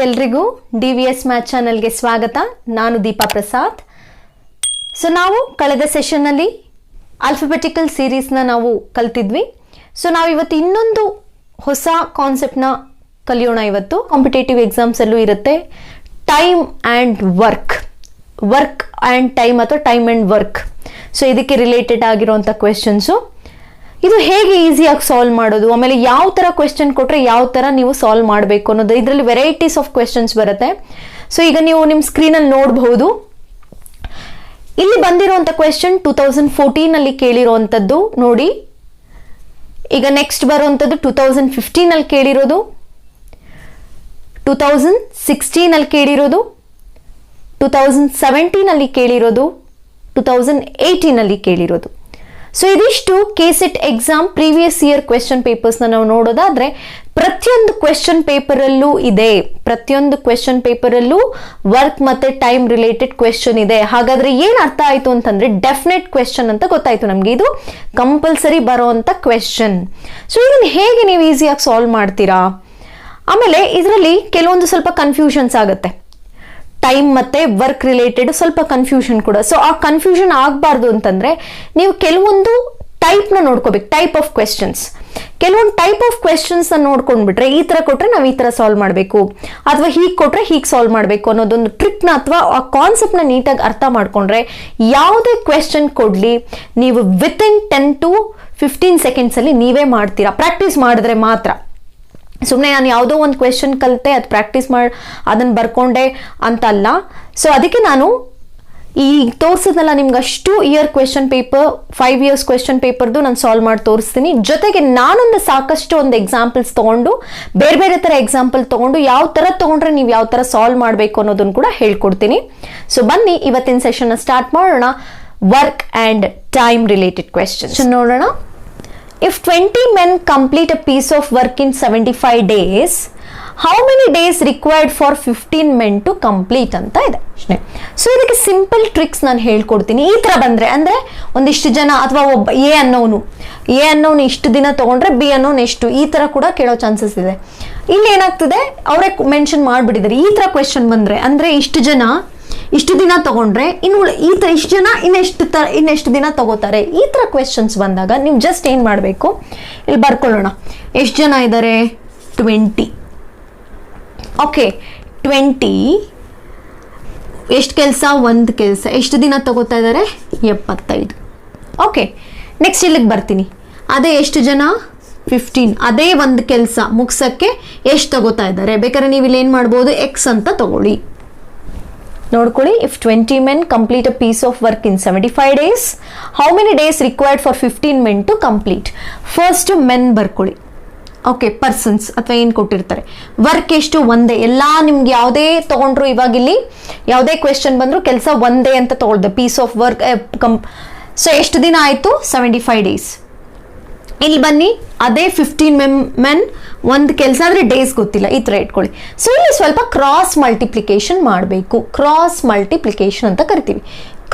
ಎಲ್ರಿಗೂ DVS math ಚಾನೆಲ್ಗೆ ಸ್ವಾಗತ. ನಾನು ದೀಪಾ ಪ್ರಸಾದ್. ಸೊ ನಾವು ಕಳೆದ ಸೆಷನ್ನಲ್ಲಿ ಆಲ್ಫಾಬೆಟಿಕಲ್ ಸೀರೀಸ್ನ ನಾವು ಕಲ್ತಿದ್ವಿ. ಸೊ ನಾವು ಇವತ್ತು ಇನ್ನೊಂದು ಹೊಸ ಕಾನ್ಸೆಪ್ಟ್ನ ಕಲಿಯೋಣ. ಇವತ್ತು ಕಾಂಪಿಟೇಟಿವ್ ಎಕ್ಸಾಮ್ಸಲ್ಲೂ ಇರುತ್ತೆ time and work and time ಅಥವಾ ಟೈಮ್ ಆ್ಯಂಡ್ ವರ್ಕ್. ಸೊ ಇದಕ್ಕೆ ರಿಲೇಟೆಡ್ ಆಗಿರುವಂಥ ಕ್ವೆಶನ್ಸು. ಇದು ಹೇಗೆ ಈಸಿಯಾಗಿ ಸಾಲ್ವ್ ಮಾಡೋದು, ಆಮೇಲೆ ಯಾವ ಥರ ಕ್ವೆಶನ್ ಕೊಟ್ಟರೆ ಯಾವ ಥರ ನೀವು ಸಾಲ್ವ್ ಮಾಡಬೇಕು ಅನ್ನೋದು, ಇದರಲ್ಲಿ ವೆರೈಟೀಸ್ ಆಫ್ ಕ್ವೆಶನ್ಸ್ ಬರುತ್ತೆ. ಸೊ ಈಗ ನೀವು ನಿಮ್ಮ ಸ್ಕ್ರೀನಲ್ಲಿ ನೋಡಬಹುದು. ಇಲ್ಲಿ ಬಂದಿರುವಂಥ ಕ್ವೆಶನ್ 2014 ಕೇಳಿರುವಂಥದ್ದು ನೋಡಿ. ಈಗ ನೆಕ್ಸ್ಟ್ ಬರುವಂಥದ್ದು 2015 ಕೇಳಿರೋದು, 2016 ಕೇಳಿರೋದು, 2017 ಕೇಳಿರೋದು, 2018 ಕೇಳಿರೋದು. ಸೊ ಇದಿಷ್ಟು KSET exam previous year question ಪೇಪರ್ಸ್ನ ನಾವು ನೋಡೋದಾದ್ರೆ ಪ್ರತಿಯೊಂದು ಕ್ವೆಶನ್ ಪೇಪರಲ್ಲೂ ಇದೆ. ಪ್ರತಿಯೊಂದು ಕ್ವೆಶನ್ ಪೇಪರಲ್ಲೂ ವರ್ಕ್ ಮತ್ತೆ ಟೈಮ್ ರಿಲೇಟೆಡ್ ಕ್ವೆಶನ್ ಇದೆ. ಹಾಗಾದ್ರೆ ಏನ್ ಅರ್ಥ ಆಯ್ತು ಅಂತಂದ್ರೆ ಡೆಫಿನೆಟ್ ಕ್ವೆಶನ್ ಅಂತ ಗೊತ್ತಾಯ್ತು ನಮ್ಗೆ. ಇದು ಕಂಪಲ್ಸರಿ ಬರೋವಂಥ ಕ್ವೆಶನ್. ಸೊ ಇದನ್ನ ಹೇಗೆ ನೀವು ಈಸಿಯಾಗಿ ಸಾಲ್ವ್ ಮಾಡ್ತೀರಾ? ಆಮೇಲೆ ಇದರಲ್ಲಿ ಕೆಲವೊಂದು ಸ್ವಲ್ಪ ಕನ್ಫ್ಯೂಷನ್ಸ್ ಆಗುತ್ತೆ. ಟೈಮ್ ಮತ್ತೆ ವರ್ಕ್ ರಿಲೇಟೆಡ್ ಸ್ವಲ್ಪ ಕನ್ಫ್ಯೂಷನ್ ಕೂಡ. ಸೊ ಆ ಕನ್ಫ್ಯೂಷನ್ ಆಗಬಾರ್ದು ಅಂತಂದ್ರೆ ನೀವು ಕೆಲವೊಂದು ಟೈಪ್ನ ನೋಡ್ಕೋಬೇಕು. ಟೈಪ್ ಆಫ್ ಕ್ವೆಶನ್ಸ್, ಕೆಲವೊಂದು ಟೈಪ್ ಆಫ್ ಕ್ವೆಶನ್ಸ್ ನೋಡ್ಕೊಂಡ್ಬಿಟ್ರೆ ಈ ತರ ಕೊಟ್ರೆ ನಾವು ಈ ತರ ಸಾಲ್ವ್ ಮಾಡಬೇಕು, ಅಥವಾ ಹೀಗೆ ಕೊಟ್ರೆ ಹೀಗೆ ಸಾಲ್ವ್ ಮಾಡಬೇಕು ಅನ್ನೋದೊಂದು ಟ್ರಿಕ್ನ ಅಥವಾ ಆ ಕಾನ್ಸೆಪ್ಟ್ನ ನೀಟಾಗಿ ಅರ್ಥ ಮಾಡ್ಕೊಂಡ್ರೆ ಯಾವುದೇ ಕ್ವೆಶನ್ ಕೊಡ್ಲಿ ನೀವು ವಿತಿನ್ 10 to 15 seconds ಅಲ್ಲಿ ನೀವೇ ಮಾಡ್ತೀರಾ, ಪ್ರಾಕ್ಟೀಸ್ ಮಾಡಿದ್ರೆ ಮಾತ್ರ. ಸುಮ್ಮನೆ ನಾನು ಯಾವುದೋ ಒಂದು ಕ್ವೆಶನ್ ಕಲಿತೆ ಅದು ಪ್ರಾಕ್ಟೀಸ್ ಮಾಡಿ ಅದನ್ನು ಬರ್ಕೊಂಡೆ ಅಂತ ಅಲ್ಲ. ಸೊ ಅದಕ್ಕೆ ನಾನು ಈ ತೋರಿಸಿದ್ನಲ್ಲ ನಿಮ್ಗೆ ಅಷ್ಟು year question paper, 5 years question ಪೇಪರ್ದು ನಾನು ಸಾಲ್ವ್ ಮಾಡಿ ತೋರಿಸ್ತೀನಿ. ಜೊತೆಗೆ ನಾನೊಂದು ಸಾಕಷ್ಟು ಒಂದು ಎಕ್ಸಾಂಪಲ್ಸ್ ತೊಗೊಂಡು ಬೇರೆ ಬೇರೆ ಥರ ಎಕ್ಸಾಂಪಲ್ ತೊಗೊಂಡು ಯಾವ ಥರ ತೊಗೊಂಡ್ರೆ ನೀವು ಯಾವ ಥರ ಸಾಲ್ವ್ ಮಾಡಬೇಕು ಅನ್ನೋದನ್ನು ಕೂಡ ಹೇಳ್ಕೊಡ್ತೀನಿ. ಸೊ ಬನ್ನಿ ಇವತ್ತಿನ ಸೆಷನ್ನ ಸ್ಟಾರ್ಟ್ ಮಾಡೋಣ. Work and time related questions ನೋಡೋಣ. If 20 men complete a piece of work in 75 days, how many days required for 15 men to complete ಅಂತ ಇದೆ ಪ್ರಶ್ನೆ. ಸೊ ಇದಕ್ಕೆ ಸಿಂಪಲ್ ಟ್ರಿಕ್ಸ್ ನಾನು ಹೇಳ್ಕೊಡ್ತೀನಿ. ಈ ತರ ಬಂದ್ರೆ ಅಂದ್ರೆ ಒಂದಿಷ್ಟು ಜನ ಅಥವಾ ಒಬ್ಬ ಎ ಅನ್ನೋನು ಇಷ್ಟು ದಿನ ತಗೊಂಡ್ರೆ ಬಿ ಅನ್ನೋನು ಎಷ್ಟು, ಈ ತರ ಕೂಡ ಕೇಳೋ ಚಾನ್ಸಸ್ ಇದೆ. ಇಲ್ಲಿ ಏನಾಗ್ತದೆ ಅವರೇ ಮೆನ್ಷನ್ ಮಾಡ್ಬಿಟ್ಟಿದ್ದಾರೆ. ಈ ತರ ಕ್ವೆಶನ್ ಬಂದ್ರೆ ಅಂದ್ರೆ ಇಷ್ಟು ದಿನ ತಗೊಂಡ್ರೆ ಇಷ್ಟು ಜನ ಇನ್ನೆಷ್ಟು ದಿನ ತಗೋತಾರೆ, ಈ ತರ ಕ್ವೆಶನ್ಸ್ ಬಂದಾಗ ನೀವು ಜಸ್ಟ್ ಏನ್ ಮಾಡಬೇಕು, ಇಲ್ಲಿ ಬರ್ಕೊಳ್ಳೋಣ. ಎಷ್ಟು ಜನ ಇದ್ದಾರೆ? 20. ಓಕೆ, 20 ಎಷ್ಟು ಕೆಲಸ? ಒಂದು ಕೆಲಸ. ಎಷ್ಟು ದಿನ ತಗೋತಾ ಇದ್ದಾರೆ? 75. ಓಕೆ, ನೆಕ್ಸ್ಟ್ ಇಲ್ಲಿಗೆ ಬರ್ತೀನಿ. ಅದೇ ಎಷ್ಟು ಜನ? 15. ಅದೇ ಒಂದು ಕೆಲಸ ಮುಗ್ಸಕ್ಕೆ ಎಷ್ಟು ತಗೋತಾ ಇದ್ದಾರೆ? ಬೇಕಾದ್ರೆ ನೀವು ಇಲ್ಲಿ ಏನ್ ಮಾಡ್ಬೋದು, ಎಕ್ಸ್ ಅಂತ ತಗೊಳ್ಳಿ. ನೋಡ್ಕೊಳ್ಳಿ. If 20 men complete a piece of work in 75 days, how many days required for 15 men to complete? First men ಬರ್ಕೊಳ್ಳಿ. ಓಕೆ, ಪರ್ಸನ್ಸ್ ಅಥವಾ ಏನು ಕೊಟ್ಟಿರ್ತಾರೆ. ವರ್ಕ್ ಎಷ್ಟು? ಒಂದೇ. ಎಲ್ಲ ನಿಮ್ಗೆ ಯಾವುದೇ ತಗೊಂಡ್ರು, ಇವಾಗ ಇಲ್ಲಿ ಯಾವುದೇ ಕ್ವೆಶನ್ ಬಂದ್ರು ಕೆಲಸ ಒಂದೇ ಅಂತ ತಗೊಳ್ದೆ. ಪೀಸ್ ಆಫ್ ವರ್ಕ್ ಸೊ ಎಷ್ಟು ದಿನ ಆಯ್ತು? 75 days. ಇಲ್ಲಿ ಬನ್ನಿ, ಅದೇ 15 men ಒಂದು ಕೆಲಸ ಆದರೆ ಡೇಸ್ ಗೊತ್ತಿಲ್ಲ, ಈ ಥರ ಇಟ್ಕೊಳ್ಳಿ. ಸೊ ಇಲ್ಲಿ ಸ್ವಲ್ಪ ಕ್ರಾಸ್ ಮಲ್ಟಿಪ್ಲಿಕೇಶನ್ ಮಾಡಬೇಕು. ಕ್ರಾಸ್ ಮಲ್ಟಿಪ್ಲಿಕೇಶನ್ ಅಂತ ಕರಿತೀವಿ.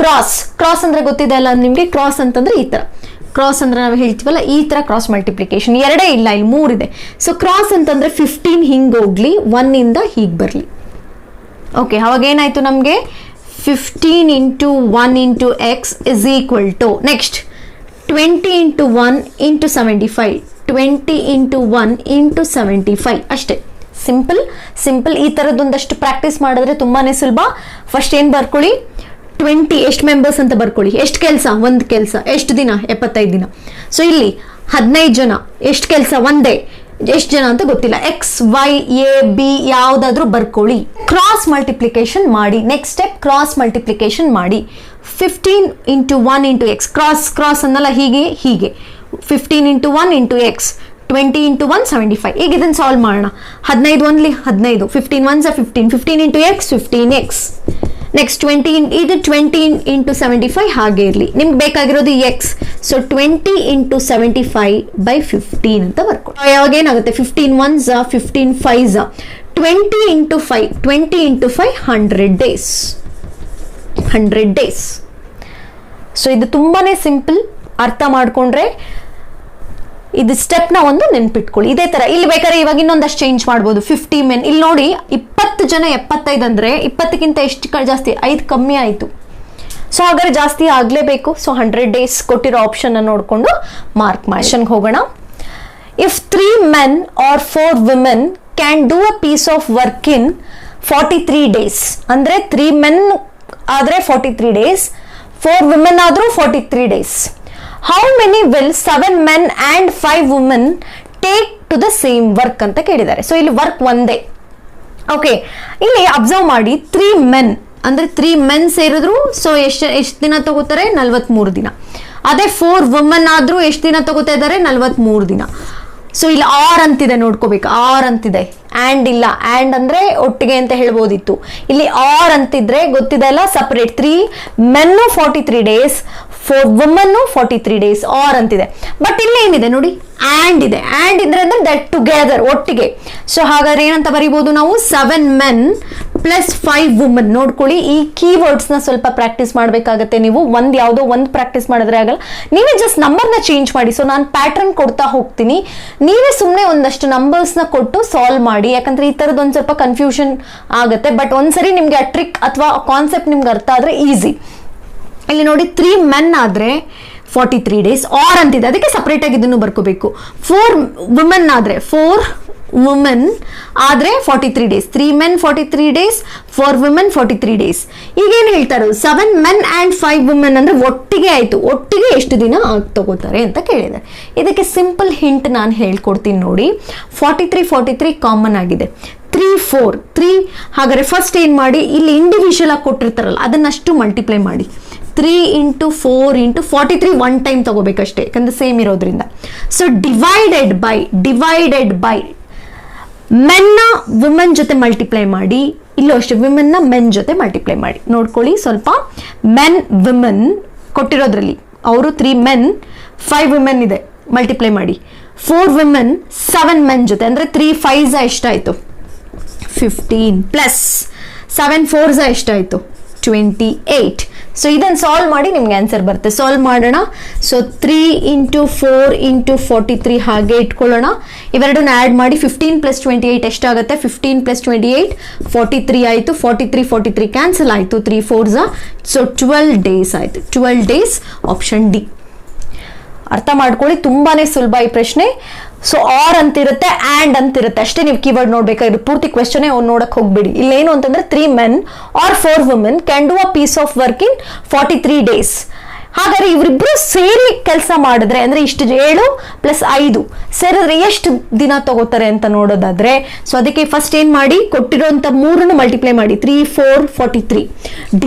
ಕ್ರಾಸ್ ಅಂದ್ರೆ ಗೊತ್ತಿದೆ ಅಲ್ಲ ನಿಮಗೆ. ಕ್ರಾಸ್ ಅಂತಂದ್ರೆ ಈ ಥರ. ಕ್ರಾಸ್ ಅಂದ್ರೆ ನಾವು ಹೇಳ್ತೀವಲ್ಲ ಈ ಥರ ಕ್ರಾಸ್ ಮಲ್ಟಿಪ್ಲಿಕೇಶನ್. ಎರಡೇ ಇಲ್ಲ, ಇಲ್ಲಿ 3 ಇದೆ. ಸೊ ಕ್ರಾಸ್ ಅಂತಂದ್ರೆ 15 ಹಿಂಗೆ ಹೋಗ್ಲಿ, 1 ಇಂದ ಹೀಗೆ ಬರಲಿ. ಓಕೆ, ಅವಾಗ ಏನಾಯ್ತು ನಮಗೆ? 15 into 1 into x is equal to next 20 into 1 into 75. 20 into 1 into 75 ಅಷ್ಟೇ. ಸಿಂಪಲ್. ಈ ಥರದ್ದೊಂದಷ್ಟು ಪ್ರಾಕ್ಟೀಸ್ ಮಾಡಿದ್ರೆ ತುಂಬಾನೇ ಸುಲಭ. ಫಸ್ಟ್ ಏನು ಬರ್ಕೊಳ್ಳಿ, 20 ಎಷ್ಟು ಮೆಂಬರ್ಸ್ ಅಂತ ಬರ್ಕೊಳ್ಳಿ. ಎಷ್ಟು ಕೆಲಸ? ಒಂದು ಕೆಲಸ. ಎಷ್ಟು ದಿನ? 75 ದಿನ. ಸೊ ಇಲ್ಲಿ 15 ಜನ. ಎಷ್ಟು ಕೆಲಸ? ಒಂದೇ. ಎಷ್ಟು ಜನ ಅಂತ ಗೊತ್ತಿಲ್ಲ. ಎಕ್ಸ್, ವೈ, ಎ, ಬಿ ಯಾವುದಾದ್ರೂ ಬರ್ಕೊಳ್ಳಿ. ಕ್ರಾಸ್ ಮಲ್ಟಿಪ್ಲಿಕೇಶನ್ ಮಾಡಿ. ನೆಕ್ಸ್ಟ್ ಸ್ಟೆಪ್ ಕ್ರಾಸ್ ಮಲ್ಟಿಪ್ಲಿಕೇಶನ್ ಮಾಡಿ. 15 into 1 into x. ಕ್ರಾಸ್ ಅನ್ನಲ್ಲ, ಹೀಗೆ 15 into 1 into x. 20 into 1 75. ಈಗ ಇದನ್ನು ಸಾಲ್ವ್ ಮಾಡೋಣ. 15 1 15, 15 1 15, 15 into x 15x. Next 20 into 75 ಹಾಗೆ ಇರಲಿ. ನಿಮ್ಗೆ ಬೇಕಾಗಿರೋದು ಎಕ್ಸ್. ಸೊ 20 into 75 by 15 ಅಂತ ಬರ್ಕೊಳ್ಳಿ. ಯಾವಾಗ ಏನಾಗುತ್ತೆ? 15 1 15 5 20 into 5 20 into 5 100 days. 100 days. So ಇದು ತುಂಬಾನೇ ಸಿಂಪಲ್. ಅರ್ಥ ಮಾಡ್ಕೊಂಡ್ರೆ ಇದು ಸ್ಟೆಪ್ನ ಒಂದು ನೆನ್ಪಿಟ್ಕೊಳ್ಳಿ. ಇದೇ ತರ ಇಲ್ಲಿ ಬೇಕಾದ್ರೆ ಇವಾಗ ಇನ್ನೊಂದಷ್ಟು ಚೇಂಜ್ ಮಾಡ್ಬೋದು. 50 men, ಇಲ್ಲಿ ನೋಡಿ 20 ಜನ 75 ಅಂದ್ರೆ 20ಕ್ಕಿಂತ ಎಷ್ಟು ಜಾಸ್ತಿ, 5 ಕಮ್ಮಿ ಆಯ್ತು. ಸೊ ಹಾಗಾದ್ರೆ ಜಾಸ್ತಿ ಆಗ್ಲೇಬೇಕು. ಸೊ 100 days ಕೊಟ್ಟಿರೋ ಆಪ್ಷನ್ ನೋಡ್ಕೊಂಡು ಮಾರ್ಕ್ ಮಾಡಿ. ಹೋಗೋಣ. If 3 men or 4 women can do a piece of work in 43 days, ಅಂದ್ರೆ 3 men ಆದ್ರೆ 43 days, 4 women ಆದ್ರೂ 43 days. How many will 7 men and 5 women take to the same work ಅಂತ ಕೇಳಿದ್ದಾರೆ. So ಇಲ್ಲಿ ವರ್ಕ್ ಒಂದೇ. ಓಕೆ, ಇಲ್ಲಿ ಅಬ್ಸರ್ವ್ ಮಾಡಿ 3 men ಅಂದ್ರೆ 3 men ಸೇರಿದ್ರು ಸೊ ಎಷ್ಟು ದಿನ ತಗೋತಾರೆ, 43 ದಿನ. ಅದೇ 4 women ಆದ್ರೂ ಎಷ್ಟು ದಿನ ತಗೋತಾ ಇದ್ದಾರೆ, 43 ದಿನ. ಸೊ ಇಲ್ಲಿ ಆರ್ ಅಂತಿದೆ, ನೋಡ್ಕೋಬೇಕು. ಆರ್ ಅಂತಿದೆ, ಆ್ಯಂಡ್ ಇಲ್ಲ. ಆ್ಯಂಡ್ ಅಂದ್ರೆ ಒಟ್ಟಿಗೆ ಅಂತ ಹೇಳ್ಬೋದಿತ್ತು. ಇಲ್ಲಿ ಆರ್ ಅಂತಿದ್ರೆ ಗೊತ್ತಿದೆ ಅಲ್ಲ, separate. 3 men 43 days, 4 women 43 days, or ಅಂತಿದೆ. ಬಟ್ ಇಲ್ಲಿ ಏನಿದೆ ನೋಡಿ, ಆ್ಯಂಡ್ ಇದೆ. ಆ್ಯಂಡ್ ಇದ್ರೆ ಅಂದ್ರೆ ದಟ್ ಟುಗೆದರ್, ಒಟ್ಟಿಗೆ. ಸೊ ಹಾಗಾದ್ರೆ ಏನಂತ ಬರೀಬಹುದು ನಾವು, 7 men ಪ್ಲಸ್ 5 women. ನೋಡ್ಕೊಳ್ಳಿ, ಈ ಕೀವರ್ಡ್ಸ್ ನ ಸ್ವಲ್ಪ ಪ್ರಾಕ್ಟೀಸ್ ಮಾಡ್ಬೇಕಾಗತ್ತೆ ನೀವು. ಯಾವುದೋ ಒಂದು ಪ್ರಾಕ್ಟೀಸ್ ಮಾಡಿದ್ರೆ ಆಗಲ್ಲ. ನೀವೇ ಜಸ್ಟ್ ನಂಬರ್ನ ಚೇಂಜ್ ಮಾಡಿ. ಸೊ ನಾನು ಪ್ಯಾಟರ್ನ್ ಕೊಡ್ತಾ ಹೋಗ್ತೀನಿ, ನೀವೇ ಸುಮ್ಮನೆ ಒಂದಷ್ಟು ನಂಬರ್ಸ್ ನ ಕೊಟ್ಟು ಸಾಲ್ವ್ ಮಾಡಿ. ಯಾಕಂದ್ರೆ ಈ ತರದ್ ಒಂದ್ ಸ್ವಲ್ಪ ಕನ್ಫ್ಯೂಷನ್ ಆಗುತ್ತೆ. ಬಟ್ ಒಂದ್ಸರಿ ನಿಮ್ಗೆ ಆ ಟ್ರಿಕ್ ಅಥವಾ ಕಾನ್ಸೆಪ್ಟ್ ನಿಮ್ಗೆ ಅರ್ಥ ಆದ್ರೆ ಈಸಿ. ಇಲ್ಲಿ ನೋಡಿ 3 men ಆದ್ರೆ 43 days, ಆರ್ ಅಂತಿದೆ, ಅದಕ್ಕೆ ಸಪರೇಟ್ ಆಗಿ ಇದನ್ನು ಬರ್ಕೋಬೇಕು. 4 women ಆದ್ರೆ 4 women ಆದ್ರೆ 43 days, 3 men 43 days, 4 women 43 days. ಈಗ ಏನ್ ಹೇಳ್ತಾರೆ, 7 men and 5 women ಅಂದ್ರೆ ಒಟ್ಟಿಗೆ ಆಯ್ತು. ಒಟ್ಟಿಗೆ ಎಷ್ಟು ದಿನ ತಗೋತಾರೆ ಅಂತ ಕೇಳಿದ್ದಾರೆ. ಇದಕ್ಕೆ ಸಿಂಪಲ್ ಹಿಂಟ್ ನಾನು ಹೇಳ್ಕೊಡ್ತೀನಿ ನೋಡಿ. 43 ಕಾಮನ್ ಆಗಿದೆ. 3 4 3 ಹಾಗಾದ್ರೆ ಫಸ್ಟ್ ಏನ್ ಮಾಡಿ, ಇಲ್ಲಿ ಇಂಡಿವಿಜುವಲ್ ಆಗಿ ಕೊಟ್ಟಿರ್ತಾರಲ್ಲ ಅದನ್ನಷ್ಟು ಮಲ್ಟಿಪ್ಲೈ ಮಾಡಿ. 3 × 4 × 43 ಒನ್ ಟೈಮ್ ತಗೋಬೇಕಷ್ಟೇ, ಯಾಕಂದ್ರೆ ಸೇಮ್ ಇರೋದ್ರಿಂದ. ಸೊ ಡಿವೈಡೆಡ್ ಬೈ ಮೆನ್ನ ವುಮೆನ್ ಜೊತೆ ಮಲ್ಟಿಪ್ಲೈ ಮಾಡಿ. ಇಲ್ಲೂ ಅಷ್ಟೇ, ವಿಮೆನ್ ನ ಮೆನ್ ಜೊತೆ ಮಲ್ಟಿಪ್ಲೈ ಮಾಡಿ. ನೋಡ್ಕೊಳ್ಳಿ ಸ್ವಲ್ಪ, ಮೆನ್ ವಿಮೆನ್ ಕೊಟ್ಟಿರೋದ್ರಲ್ಲಿ ಅವರು 3 men 5 women ಇದೆ, ಮಲ್ಟಿಪ್ಲೈ ಮಾಡಿ. 4 women 7 men ಜೊತೆ, ಅಂದ್ರೆ 3 5s ಎಷ್ಟಾಯ್ತು, 15 ಪ್ಲಸ್ 7 4s ಎಷ್ಟಾಯ್ತು, 28. ಸೊ ಇದನ್ನು ಸಾಲ್ವ್ ಮಾಡಿ ನಿಮ್ಗೆ ಆನ್ಸರ್ ಬರುತ್ತೆ. ಸಾಲ್ವ್ ಮಾಡೋಣ. ಸೊ 3 × 4 × 43 ಹಾಗೆ ಇಟ್ಕೊಳ್ಳೋಣ. ಇವೆರಡನ್ನ ಆ್ಯಡ್ ಮಾಡಿ 15 + 28 ಎಷ್ಟಾಗುತ್ತೆ, 15 + 28 43 ಆಯಿತು. 43 ಕ್ಯಾನ್ಸಲ್ ಆಯಿತು, 3 4s. ಸೊ 12 days ಆಯಿತು. 12 days, ಆಪ್ಷನ್ ಡಿ. ಅರ್ಥ ಮಾಡ್ಕೊಳ್ಳಿ, ತುಂಬಾನೇ ಸುಲಭ ಈ ಪ್ರಶ್ನೆ. ಸೊ ಆರ್ ಅಂತಿರುತ್ತೆ, ಆ್ಯಂಡ್ ಅಂತಿರುತ್ತೆ ಅಷ್ಟೇ. ನೀವು ಕೀವರ್ಡ್ ನೋಡ್ಬೇಕಾದ್ರೆ ಪೂರ್ತಿ ಕ್ವೆಶ್ಚನ್ ನೋಡಕ್ ಹೋಗ್ಬೇಡಿ. ಇಲ್ಲೇನು ಅಂತಂದ್ರೆ 3 men or 4 women can do a piece of work in 43 days. ಹಾಗಾದ್ರೆ ಇವರಿಬ್ರು ಸೇರಿ ಕೆಲಸ ಮಾಡಿದ್ರೆ, ಅಂದ್ರೆ ಇಷ್ಟು 7 + 5 ಸೇರಿದ್ರೆ ಎಷ್ಟು ದಿನ ತಗೋತಾರೆ ಅಂತ ನೋಡೋದಾದ್ರೆ, ಸೊ ಅದಕ್ಕೆ ಫಸ್ಟ್ ಏನ್ ಮಾಡಿ, ಕೊಟ್ಟಿರೋಂಥ 3 ಮಲ್ಟಿಪ್ಲೈ ಮಾಡಿ. 3 4 43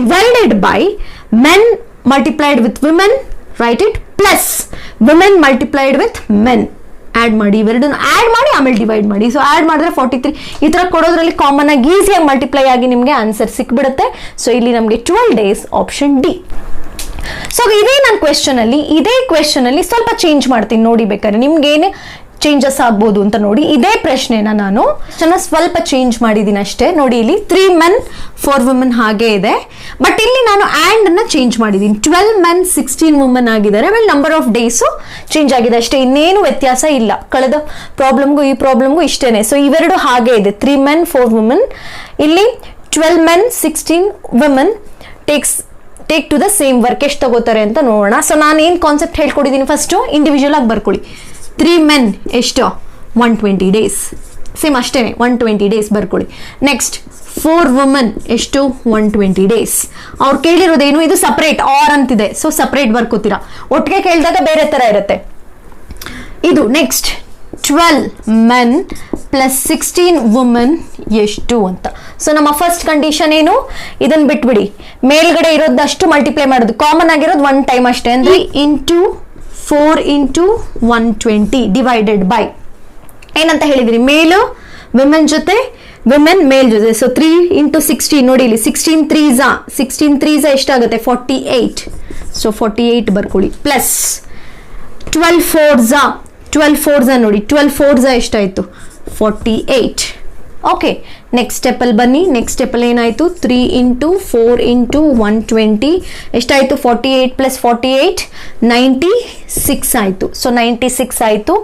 divided by men multiplied with women, right it, plus women multiplied with men. Add ಮಾಡಿ, ಇವೆರಡನ್ನು ಆ್ಯಡ್ ಮಾಡಿ ಆಮೇಲೆ ಡಿವೈಡ್ ಮಾಡಿ. ಸೊ ಆ್ಯಡ್ ಮಾಡಿದ್ರೆ 43 ಈ ಥರ ಕೊಡೋದ್ರಲ್ಲಿ ಕಾಮನ್ ಆಗಿ ಈಸಿಯಾಗಿ ಮಲ್ಟಿಪ್ಲೈ ಆಗಿ ನಿಮಗೆ ಆನ್ಸರ್ ಸಿಕ್ಬಿಡುತ್ತೆ. ಸೊ ಇಲ್ಲಿ ನಮಗೆ 12 days, ಆಪ್ಷನ್ ಡಿ. ಸೊ ಇದೇ ನನ್ನ ಇದೇ ಕ್ವೆಶ್ಚನ್ ಅಲ್ಲಿ ಸ್ವಲ್ಪ ಚೇಂಜ್ ಮಾಡ್ತೀನಿ ನೋಡಿ, ಬೇಕಾದ್ರೆ ನಿಮ್ಗೇನು ಚೇಂಜಸ್ ಆಗ್ಬೋದು ಅಂತ ನೋಡಿ. ಇದೇ ಪ್ರಶ್ನೆನ ನಾನು ಸ್ವಲ್ಪ ಚೇಂಜ್ ಮಾಡಿದ್ದೀನಿ ಅಷ್ಟೇ. ನೋಡಿ ಇಲ್ಲಿ 3 men 4 women ಹಾಗೆ ಇದೆ, ಬಟ್ ಇಲ್ಲಿ ನಾನು ಆ್ಯಂಡ್ ಅನ್ನ ಚೇಂಜ್ ಮಾಡಿದ್ದೀನಿ. 12 men 16 women ಆಗಿದ್ದಾರೆ. ಆಮೇಲೆ ನಂಬರ್ ಆಫ್ ಡೇಸು ಚೇಂಜ್ ಆಗಿದೆ ಅಷ್ಟೇ, ಇನ್ನೇನು ವ್ಯತ್ಯಾಸ ಇಲ್ಲ. ಕಳೆದ ಪ್ರಾಬ್ಲಮ್ಗೂ ಈ ಪ್ರಾಬ್ಲಮ್ಗೂ ಇಷ್ಟೇನೆ. ಸೊ ಇವೆರಡು ಹಾಗೆ ಇದೆ, 3 men 4 women. ಇಲ್ಲಿ 12 men 16 women take to the same work ಎಷ್ಟು ತಗೋತಾರೆ ಅಂತ ನೋಡೋಣ. ಸೊ ನಾನು ಏನು ಕಾನ್ಸೆಪ್ಟ್ ಹೇಳ್ಕೊಡಿದ್ದೀನಿ, ಫಸ್ಟು ಇಂಡಿವಿಜುವಲ್ ಆಗಿ ಬರ್ಕೊಳ್ಳಿ. 3 men ಎಷ್ಟು, 120 days, ಸೇಮ್ ಅಷ್ಟೇನೆ 120 days ಬರ್ಕೊಳ್ಳಿ. ನೆಕ್ಸ್ಟ್ 4 women ಎಷ್ಟು, 120 days. ಅವ್ರು ಕೇಳಿರೋದೇನು, ಇದು ಸಪ್ರೇಟ್ ಆರ್ ಅಂತಿದೆ, ಸೊ ಸಪ್ರೇಟ್ ಬರ್ಕೋತೀರಾ. ಒಟ್ಟಿಗೆ ಕೇಳಿದಾಗ ಬೇರೆ ತರ ಇರುತ್ತೆ ಇದು. ನೆಕ್ಸ್ಟ್ 12 men + 16 women ಎಷ್ಟು ಅಂತ. ಸೊ ನಮ್ಮ ಫಸ್ಟ್ ಕಂಡೀಷನ್ ಏನು, ಇದನ್ನ ಬಿಟ್ಬಿಡಿ, ಮೇಲ್ಗಡೆ ಇರೋದಷ್ಟು ಮಲ್ಟಿಪ್ಲೈ ಮಾಡೋದು. ಕಾಮನ್ ಆಗಿರೋದು 1 time ಅಷ್ಟೇ, ಅಂದ್ರೆ × 4 × 120 ಡಿವೈಡೆಡ್ ಬೈ ಏನಂತ ಹೇಳಿದ್ರಿ, ಮೇಲು ವಿಮೆನ್ ಜೊತೆ, ವಿಮೆನ್ ಮೇಲ್ ಜೊತೆ. ಸೊ 3 × 16 ನೋಡಿ, ಇಲ್ಲಿ 16 3s ಎಷ್ಟಾಗುತ್ತೆ, 48. ಸೊ 48 ಬರ್ಕೊಳ್ಳಿ. ಪ್ಲಸ್ 12 4s ನೋಡಿ, 12 4s ಎಷ್ಟಾಯ್ತು, 48. ಓಕೆ, ನೆಕ್ಸ್ಟ್ ಸ್ಟೆಪ್ಪಲ್ಲಿ ಬನ್ನಿ. ನೆಕ್ಸ್ಟ್ ಸ್ಟೆಪ್ಪಲ್ಲಿ ಏನಾಯಿತು, 3 ಇಂಟು 4 ಇಂಟು 120 ಎಷ್ಟಾಯಿತು, 48 ಪ್ಲಸ್ 48 96 ಆಯಿತು. ಸೊ 96 ಆಯಿತು.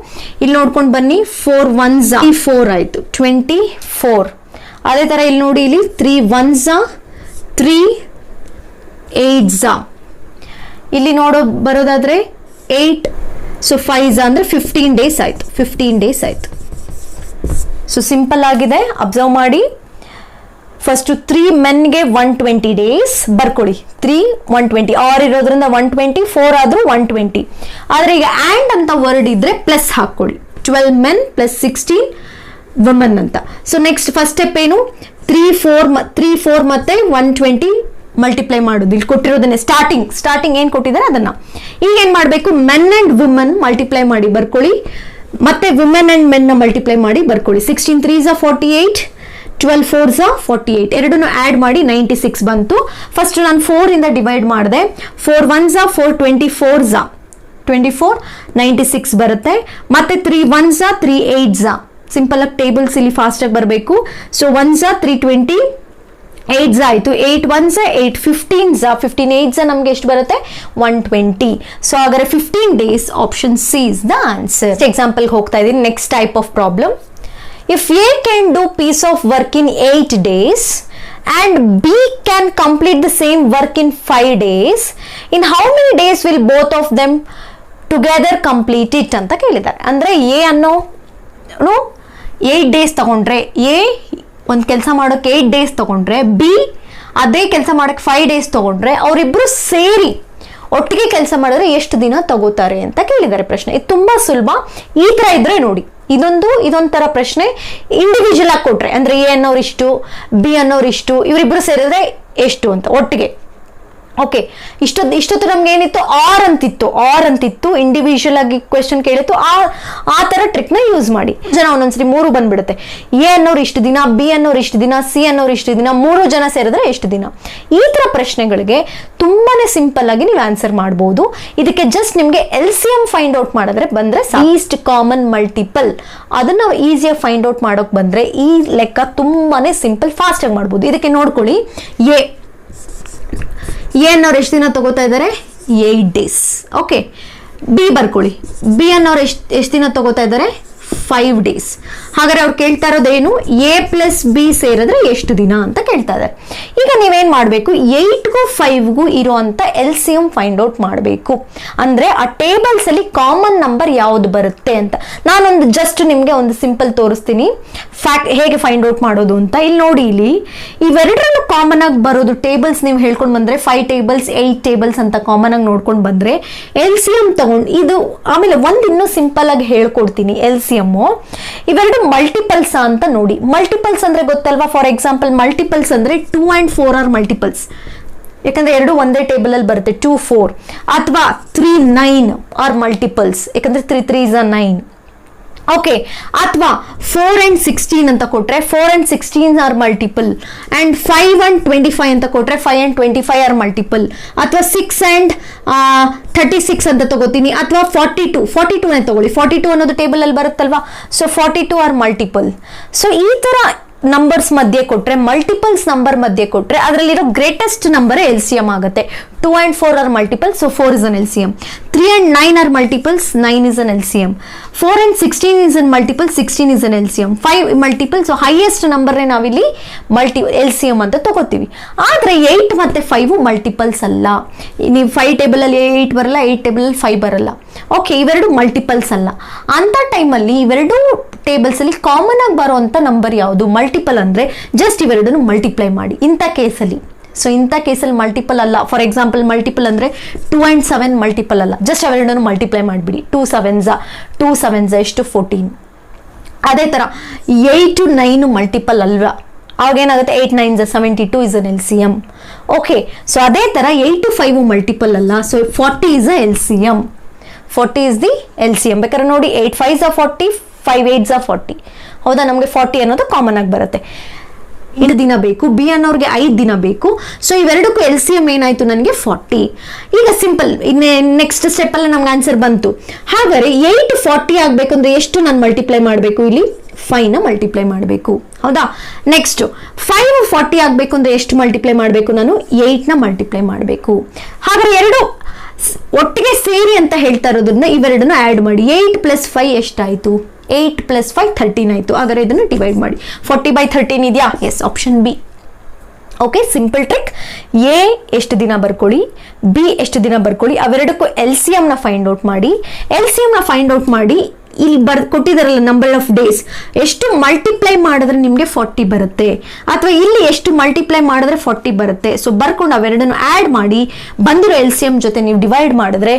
ಇಲ್ಲಿ ನೋಡ್ಕೊಂಡು ಬನ್ನಿ, 4 1s 4 ಆಯಿತು, 24. ಅದೇ ಥರ ಇಲ್ಲಿ ನೋಡಿ, ಇಲ್ಲಿ 3 1s 3 8s. ಇಲ್ಲಿ ಬರೋದಾದರೆ 8, ಸೊ 5s ಅಂದರೆ 15 ಡೇಸ್ ಆಯಿತು, 15 ಡೇಸ್ ಆಯಿತು. ಸೊ ಸಿಂಪಲ್ ಆಗಿದೆ, ಅಬ್ಸರ್ವ್ ಮಾಡಿ. ಫಸ್ಟ್ 3 ಮೆನ್ಗೆ 120 ಡೇಸ್ ಬರ್ಕೊಳ್ಳಿ. 3 120 ಆರ್ ಇರೋದ್ರಿಂದ 120, 4 ಆದ್ರೂ 120. ಆದ್ರೆ ಈಗ ಆ್ಯಂಡ್ ಅಂತ ವರ್ಡ್ ಇದ್ರೆ ಪ್ಲಸ್ ಹಾಕೊಳ್ಳಿ. 12 ಮೆನ್ ಪ್ಲಸ್ 16 ವುಮನ್ ಅಂತ. ಸೊ ನೆಕ್ಸ್ಟ್ ಫಸ್ಟ್ ಸ್ಟೆಪ್ ಏನು, 3 4 ಮತ್ತೆ 120 ಮಲ್ಟಿಪ್ಲೈ ಮಾಡೋದು. ಇಲ್ಲಿ ಕೊಟ್ಟಿರೋದನ್ನೇ ಸ್ಟಾರ್ಟಿಂಗ್ ಏನ್ ಕೊಟ್ಟಿದ್ದಾರೆ ಅದನ್ನ. ಈಗ ಏನ್ ಮಾಡ್ಬೇಕು, ಮೆನ್ ಅಂಡ್ ವುಮನ್ ಮಲ್ಟಿಪ್ಲೈ ಮಾಡಿ ಬರ್ಕೊಳ್ಳಿ, ಮತ್ತೆ ವುಮೆನ್ ಅಂಡ್ ಮೆನ್ ನ ಮಲ್ಟಿಪ್ಲೈ ಮಾಡಿ ಬರ್ಕೊಳ್ಳಿ. 16 3s 48, 12 4s 48, ಎರಡನ್ನು ಆಡ್ ಮಾಡಿ 96 ಬಂತು. ಫಸ್ಟ್ ನಾನು 4 ಇಂದ ಡಿವೈಡ್ ಮಾಡಿದೆ. 4 1s 4 24s 24 96 ಬರುತ್ತೆ. ಮತ್ತೆ 3 1s 3 8s. ಸಿಂಪಲ್ ಆಗಿ ಟೇಬಲ್ಸ್ ಇಲ್ಲಿ ಫಾಸ್ಟ್ ಆಗಿ ಬರಬೇಕು. ಸೊ 1s 320 8s ಆಯಿತು, 8 1s 8 15s 15 8s ನಮಗೆ ಎಷ್ಟು ಬರುತ್ತೆ, 120. ಸೊ ಹಾಗಾದ್ರೆ 15 days option C is the answer. Example ಹೋಗ್ತಾ ಇದ್ದೀನಿ. Next type of problem. If A can do piece of work in 8 days and B can complete the same work in 5 days, in how many days will both of them together complete it ಅಂತ ಕೇಳಿದ್ದಾರೆ. ಅಂದ್ರೆ A ಅನ್ನೋ 8 days ತಗೊಂಡ್ರೆ, A ಒಂದು ಕೆಲಸ ಮಾಡೋಕೆ 8 days ತಗೊಂಡ್ರೆ, B ಅದೇ ಕೆಲಸ ಮಾಡೋಕೆ 5 days ತಗೊಂಡ್ರೆ, ಅವರಿಬ್ರು ಸೇರಿ ಒಟ್ಟಿಗೆ ಕೆಲಸ ಮಾಡಿದ್ರೆ ಎಷ್ಟು ದಿನ ತಗೋತಾರೆ ಅಂತ ಕೇಳಿದ್ದಾರೆ ಪ್ರಶ್ನೆ. ಇದು ತುಂಬಾ ಸುಲಭ. ಈ ತರ ಇದ್ರೆ ನೋಡಿ, ಇದೊಂಥರ ಪ್ರಶ್ನೆ. ಇಂಡಿವಿಜುವಲ್ ಆಗಿ ಕೊಟ್ರೆ ಅಂದ್ರೆ ಎ ಅನ್ನೋರು ಇಷ್ಟು, ಬಿ ಅನ್ನೋರು ಇಷ್ಟು, ಇವರಿಬ್ರು ಸೇರಿದ್ರೆ ಎಷ್ಟು ಅಂತ ಒಟ್ಟಿಗೆ. ಓಕೆ, ಇಷ್ಟೊತ್ತು ನಮ್ಗೆ ಏನಿತ್ತು, ಆರ್ ಅಂತಿತ್ತು. ಇಂಡಿವಿಜುವಲ್ ಆಗಿ ಕ್ವೆಶ್ಚನ್ ಕೇಳಿತ್ತು, ಆ ತರ ಟ್ರಿಕ್ ನ ಯೂಸ್ ಮಾಡಿ. ಜನ ಒಂದೊಂದ್ಸರಿ 3 ಬಂದ್ಬಿಡುತ್ತೆ. ಎ ಅನ್ನೋರು ಇಷ್ಟು ದಿನ, ಬಿ ಅನ್ನೋರು ಇಷ್ಟು ದಿನ, ಸಿ ಅನ್ನೋರು ಇಷ್ಟು ದಿನ, 3 ಜನ ಸೇರಿದ್ರೆ ಎಷ್ಟು ದಿನ. ಈ ತರ ಪ್ರಶ್ನೆಗಳಿಗೆ ತುಂಬಾನೇ ಸಿಂಪಲ್ ಆಗಿ ನೀವು ಆನ್ಸರ್ ಮಾಡಬಹುದು. ಇದಕ್ಕೆ ಜಸ್ಟ್ ನಿಮ್ಗೆ LCM ಫೈಂಡ್ ಔಟ್ ಮಾಡಿದ್ರೆ ಬಂದ್ರೆ, ಲೀಸ್ಟ್ ಕಾಮನ್ ಮಲ್ಟಿಪಲ್ ಅದನ್ನ ನಾವು ಈಸಿಯಾಗಿ ಫೈಂಡ್ ಔಟ್ ಮಾಡೋಕ್ ಬಂದ್ರೆ ಈ ಲೆಕ್ಕ ತುಂಬಾನೇ ಸಿಂಪಲ್, ಫಾಸ್ಟ್ ಆಗಿ ಮಾಡ್ಬೋದು. ಇದಕ್ಕೆ ನೋಡ್ಕೊಳ್ಳಿ, ಎ ಅನ್ನೋರು ಎಷ್ಟು ದಿನ ತಗೋತಾ ಇದ್ದಾರೆ, 8 days. ಓಕೆ, ಬಿ ಬರ್ಕೊಳ್ಳಿ, ಬಿ ಅನ್ನೋರು ಎಷ್ಟು ದಿನ ತಗೋತಾ ಇದ್ದಾರೆ, 5 days. ಹಾಗಾದ್ರೆ ಅವ್ರು ಕೇಳ್ತಾ ಇರೋದೇನು, ಎ ಪ್ಲಸ್ ಬಿ ಸೇರಿದ್ರೆ ಎಷ್ಟು ದಿನ ಅಂತ ಕೇಳ್ತಾ ಇದ್ದಾರೆ. ಈಗ ನೀವೇನ್ ಮಾಡಬೇಕು, 8ಗೂ 5ಗೂ ಇರುವಂತ LCM ಫೈಂಡ್ ಔಟ್ ಮಾಡಬೇಕು. ಅಂದ್ರೆ ಆ ಟೇಬಲ್ಸ್ ಅಲ್ಲಿ ಕಾಮನ್ ನಂಬರ್ ಯಾವ್ದು ಬರುತ್ತೆ ಅಂತ. ನಾನೊಂದು ಜಸ್ಟ್ ನಿಮ್ಗೆ ಒಂದು ಸಿಂಪಲ್ ತೋರಿಸ್ತೀನಿ ಫ್ಯಾಕ್ಟ್ ಹೇಗೆ ಫೈಂಡ್ ಔಟ್ ಮಾಡೋದು ಅಂತ. ಇಲ್ಲಿ ನೋಡಿ, ಇಲ್ಲಿ ಇವೆರಡರಲ್ಲೂ ಕಾಮನ್ ಆಗಿ ಬರೋದು ಟೇಬಲ್ಸ್ ನೀವು ಹೇಳ್ಕೊಂಡು ಬಂದ್ರೆ 5 tables 8 tables ಅಂತ ಕಾಮನ್ ಆಗಿ ನೋಡ್ಕೊಂಡು ಬಂದ್ರೆ LCM ತಗೊಂಡು ಇದು. ಆಮೇಲೆ ಇನ್ನೂ ಸಿಂಪಲ್ ಆಗಿ ಹೇಳ್ಕೊಡ್ತೀನಿ LCM. ಇವೆರಡು ಮಲ್ಟಿಪಲ್ಸ್ ಅಂತ ನೋಡಿ. ಮಲ್ಟಿಪಲ್ಸ್ ಅಂದ್ರೆ ಗೊತ್ತಲ್ವಾ, ಫಾರ್ ಎಕ್ಸಾಂಪಲ್ ಮಲ್ಟಿಪಲ್ಸ್ ಅಂದ್ರೆ 2 and 4 ಆರ್ ಮಲ್ಟಿಪಲ್ಸ್. ಯಾಕಂದ್ರೆ ಎರಡು ಒಂದೇ ಟೇಬಲ್ ಅಲ್ಲಿ ಬರುತ್ತೆ, 2 4. ಅಥವಾ 3 9 ಆರ್ ಮಲ್ಟಿಪಲ್ಸ್, ಯಾಕಂದ್ರೆ 3 3s are 9. ಓಕೆ, ಅಥವಾ 4 and 16 ಅಂತ ಕೊಟ್ರೆ 4 and 16 are multiple. And 5 and 25 ಅಂತ ಕೊಟ್ರೆ 5 and 25 ಆರ್ ಮಲ್ಟಿಪಲ್. ಅಥವಾ 6 and 36 ಅಂತ ತಗೋತೀನಿ. ಅಥವಾ 42 ನೇ ತಗೊಳ್ಳಿ, 42 ಅನ್ನೋದು ಟೇಬಲ್ ಅಲ್ಲಿ ಬರುತ್ತಲ್ವಾ, ಸೊ 42 ಆರ್ ಮಲ್ಟಿಪಲ್. ಸೊ ಈ ತರ ನಂಬರ್ಸ್ ಮಧ್ಯೆ ಕೊಟ್ರೆ, ಮಲ್ಟಿಪಲ್ಸ್ ನಂಬರ್ ಮಧ್ಯೆ ಕೊಟ್ರೆ ಅದರಲ್ಲಿರೋ ಗ್ರೇಟೆಸ್ಟ್ ನಂಬರ್ LCM ಆಗುತ್ತೆ. 2 and 4 or multiple, so 4 is an LCM. 3 and 9 or multiples, 9 is an LCM. 4 and 16 is an multiple, 16 is an LCM. 5 multiple, so highest number ನಾವಿಲ್ಲಿ LCM ಅಂತ ತಗೋತೀವಿ. ಆದ್ರೆ 8 ಮತ್ತೆ 5 ಮಲ್ಟಿಪಲ್ಸ್ ಅಲ್ಲ. ನೀವು 5 ಟೇಬಲ್ ಅಲ್ಲಿ 8 ಬರಲ್ಲ, 8 ಟೇಬಲ್ ಅಲ್ಲಿ 5 ಬರಲ್ಲ. ಓಕೆ, ಇವೆರಡು ಮಲ್ಟಿಪಲ್ಸ್ ಅಲ್ಲ. ಅಂತ ಟೈಮಲ್ಲಿ ಇವೆರಡು ಟೇಬಲ್ಸ್ ಅಲ್ಲಿ ಕಾಮನ್ ಆಗಿ ಬರುವಂತ ನಂಬರ್ ಯಾವುದು, ಮಲ್ಟಿಪಲ್ ಅಂದ್ರೆ ಜಸ್ಟ್ ಇವೆರಡನ್ನು ಮಲ್ಟಿಪ್ಲೈ ಮಾಡಿ. ಇಂಥ ಕೇಸಲ್ಲಿ ಮಲ್ಟಿಪಲ್ ಅಲ್ಲ. ಫಾರ್ ಎಕ್ಸಾಂಪಲ್ ಮಲ್ಟಿಪಲ್ ಅಂದ್ರೆ 2 and 7 ಮಲ್ಟಿಪಲ್ ಅಲ್ಲ, ಜಸ್ಟ್ ಅವೆರಡನ್ನು ಮಲ್ಟಿಪ್ಲೈ ಮಾಡಿಬಿಡಿ. 2 7s ಎಷ್ಟು, 14. ಅದೇ ತರ 8 9 ಮಲ್ಟಿಪಲ್ ಅಲ್ವಾ, ಅವಾಗ ಏನಾಗುತ್ತೆ, 8 9s 72 is an LCM. Okay, so ಅದೇ ತರ 8 5 ಮಲ್ಟಿಪಲ್ ಅಲ್ಲ, so 40 is a LCM. 40 is the LCM. ಬೇಕಾದ್ರೆ ನೋಡಿ, 8 5s are 40, 5 8s are 40. ಹೌದಾ, ನಮಗೆ 40 ಅನ್ನೋದು ಕಾಮನ್ ಆಗಿ ಬರುತ್ತೆ. 8 ದಿನ ಬೇಕು, ಬಿ ಅನ್ನೋರ್ಗೆ 5 ದಿನ ಬೇಕು. ಸೊ ಇವೆರಡಕ್ಕೂ LCM ಏನಾಯ್ತು, ನನಗೆ 40. ಈಗ ಸಿಂಪಲ್, ನೆಕ್ಸ್ಟ್ ಸ್ಟೆಪ್ ಅಲ್ಲಿ ನಮ್ಗೆ ಆನ್ಸರ್ ಬಂತು. ಹಾಗಾದ್ರೆ 8 40 ಆಗ್ಬೇಕಂದ್ರೆ ಎಷ್ಟು ನಾನು ಮಲ್ಟಿಪ್ಲೈ ಮಾಡಬೇಕು, ಇಲ್ಲಿ 5ನ ಮಲ್ಟಿಪ್ಲೈ ಮಾಡಬೇಕು. ಹೌದಾ? ನೆಕ್ಸ್ಟ್ 5 40 ಆಗಬೇಕು ಅಂದ್ರೆ ಎಷ್ಟು ಮಲ್ಟಿಪ್ಲೈ ಮಾಡಬೇಕು? ನಾನು 8ನ ಮಲ್ಟಿಪ್ಲೈ ಮಾಡಬೇಕು. ಹಾಗಾದ್ರೆ ಎರಡು ಒಟ್ಟಿಗೆ ಸೇರಿ ಅಂತ ಹೇಳ್ತಾ ಇರೋದ್ರಿಂದ ಇವೆರಡನ್ನ ಆ್ಯಡ್ ಮಾಡಿ. 8 + 5 ಎಷ್ಟಾಯಿತು? 8 + 5 13 ಆಯಿತು. ಹಾಗಾದ್ರೆ ಇದನ್ನು ಡಿವೈಡ್ ಮಾಡಿ. 40/13 ಇದೆಯಾ? Yes, option B. Okay, simple trick. A ಎಷ್ಟು ದಿನ ಬರ್ಕೊಳ್ಳಿ, ಬಿ ಎಷ್ಟು ದಿನ ಬರ್ಕೊಳ್ಳಿ, ಅವೆರಡಕ್ಕೂ LCM ನ ಫೈಂಡ್ ಔಟ್ ಮಾಡಿ. LCM ನ ಫೈಂಡ್ ಔಟ್ ಮಾಡಿ ಇಲ್ಲಿ ಕೊಟ್ಟಿದಾರಲ್ಲ ನಂಬರ್ ಆಫ್ ಡೇಸ್, ಎಷ್ಟು ಮಲ್ಟಿಪ್ಲೈ ಮಾಡಿದ್ರೆ ನಿಮಗೆ 40 ಬರುತ್ತೆ, ಅಥವಾ ಇಲ್ಲಿ ಎಷ್ಟು ಮಲ್ಟಿಪ್ಲೈ ಮಾಡಿದ್ರೆ 40 ಬರುತ್ತೆ. ಸೊ ಬರ್ಕೊಂಡು ಅವೆರಡನ್ನು ಆ್ಯಡ್ ಮಾಡಿ ಬಂದಿರೋ LCM ಜೊತೆ ನೀವು ಡಿವೈಡ್ ಮಾಡಿದ್ರೆ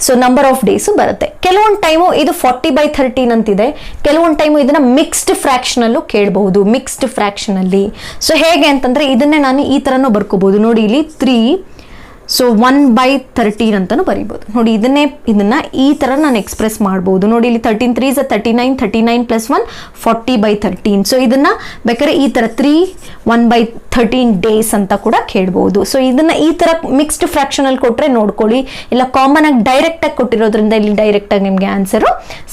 ಸೊ ನಂಬರ್ ಆಫ್ ಡೇಸ್ ಬರುತ್ತೆ. ಕೆಲವೊಂದು ಟೈಮು ಇದು 40/13 ಅಂತಿದೆ, ಕೆಲವೊಂದು ಟೈಮು ಇದನ್ನ ಮಿಕ್ಸ್ಡ್ ಫ್ರಾಕ್ಷನ್ ಅಲ್ಲೂ ಕೇಳಬಹುದು. ಮಿಕ್ಸ್ಡ್ ಫ್ರಾಕ್ಷನ್ ಅಲ್ಲಿ ಸೊ ಹೇಗೆ ಅಂತಂದ್ರೆ ಇದನ್ನೇ ನಾನು ಈ ತರನೂ ಬರ್ಕೋಬಹುದು. ನೋಡಿ ಇಲ್ಲಿ 3 ಸೊ 1/13 ಅಂತಾನು ಬರೀಬಹುದು. ನೋಡಿ ಇದನ್ನ ಈ ತರ ನಾನು ಎಕ್ಸ್ಪ್ರೆಸ್ ಮಾಡಬಹುದು. ನೋಡಿ ಇಲ್ಲಿ 13 3 39, 39 + 1 40/13. ಸೊ ಇದನ್ನ ಬೇಕಾದ್ರೆ ಈ ತರ 3 1/13 ಡೇಸ್ ಅಂತ ಕೂಡ ಕೇಳಬಹುದು. ಸೊ ಇದನ್ನ ಈ ತರ ಮಿಕ್ಸ್ಡ್ ಫ್ರಾಕ್ಷನ್ ಅಲ್ಲಿ ಕೊಟ್ರೆ ನೋಡ್ಕೊಳ್ಳಿ, ಇಲ್ಲ ಕಾಮನ್ ಆಗಿ ಡೈರೆಕ್ಟ್ ಆಗಿ ಕೊಟ್ಟಿರೋದ್ರಿಂದ ಇಲ್ಲಿ ಡೈರೆಕ್ಟ್ ಆಗಿ ನಿಮ್ಗೆ ಆನ್ಸರ್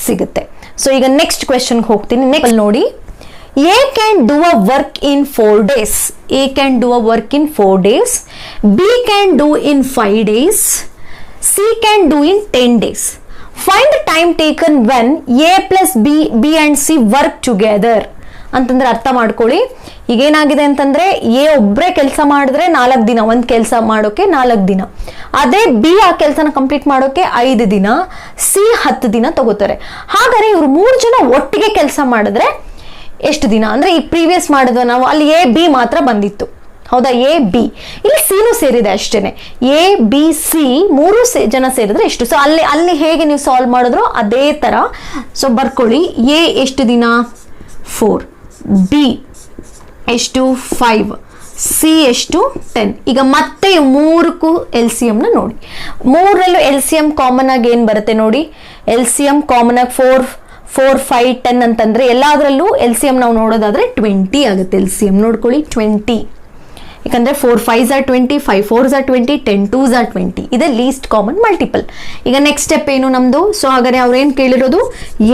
ಸಿಗುತ್ತೆ. ಸೊ ಈಗ ನೆಕ್ಸ್ಟ್ ಕ್ವೆಶ್ಚನ್ ಹೋಗ್ತೀನಿ. ನೆಕ್ಸ್ಟ್ ನೋಡಿ, A can do a work in 4 days. A can do a work in 4 days. B can do in 5 days. C can do in 10 days. Find the time taken when A plus B and C work together. ಅಂತಂದ್ರೆ ಅರ್ಥ ಮಾಡ್ಕೊಳ್ಳಿ. ಈಗೇನಾಗಿದೆ ಅಂತಂದ್ರೆ A ಒಬ್ಬರೇ ಕೆಲಸ ಮಾಡಿದ್ರೆ 4 ದಿನ, ಒಂದು ಕೆಲಸ ಮಾಡೋಕೆ 4 ದಿನ. ಅದೇ ಬಿ ಆ ಕೆಲಸನ ಕಂಪ್ಲೀಟ್ ಮಾಡೋಕೆ 5 ದಿನ, ಸಿ 10 ದಿನ ತಗೋತಾರೆ. ಹಾಗಾದ್ರೆ ಇವ್ರು 3 ಜನ ಒಟ್ಟಿಗೆ ಕೆಲಸ ಮಾಡಿದ್ರೆ ಎಷ್ಟು ದಿನ? ಅಂದ್ರೆ ಈ ಪ್ರೀವಿಯಸ್ ಮಾಡಿದ್ವ ನಾವು, ಅಲ್ಲಿ ಎ ಬಿ ಮಾತ್ರ ಬಂದಿತ್ತು. ಹೌದಾ? ಎ ಬಿ, ಇಲ್ಲಿ ಸಿನೂ ಸೇರಿದೆ ಅಷ್ಟೇನೆ. ಎ ಬಿ ಸಿ 3 ಜನ ಸೇರಿದ್ರೆ ಎಷ್ಟು? ಸೊ ಅಲ್ಲಿ ಹೇಗೆ ನೀವು ಸಾಲ್ವ್ ಮಾಡಿದ್ರು ಅದೇ ತರ. ಸೊ ಬರ್ಕೊಳ್ಳಿ, ಎ ಎಷ್ಟು ದಿನ? 4, ಬಿ ಎಷ್ಟು? 5, ಸಿ ಎಷ್ಟು? 10. ಈಗ ಮತ್ತೆ 3ಕ್ಕೂ LCM ನ ನೋಡಿ. 3ರಲ್ಲೂ LCM ಕಾಮನ್ ಆಗಿ ಏನ್ ಬರುತ್ತೆ ನೋಡಿ? LCM ಕಾಮನ್ ಆಗಿ 4, 5, 10 ಅಂತಂದ್ರೆ ಎಲ್ಲಾದ್ರಲ್ಲೂ LCM ನಾವು ನೋಡೋದಾದ್ರೆ 20 ಆಗುತ್ತೆ. LCM ನೋಡ್ಕೊಳ್ಳಿ 20, ಯಾಕಂದ್ರೆ 4 5s are 20, 5 4s are 20, 10 2s are 20. ಇದೆ ಲೀಸ್ಟ್ ಕಾಮನ್ ಮಲ್ಟಿಪಲ್. ಈಗ ನೆಕ್ಸ್ಟ್ ಸ್ಟೆಪ್ ಏನು ನಮ್ದು? ಸೊ ಹಾಗಾದ್ರೆ ಅವ್ರೇನ್ ಕೇಳಿರೋದು?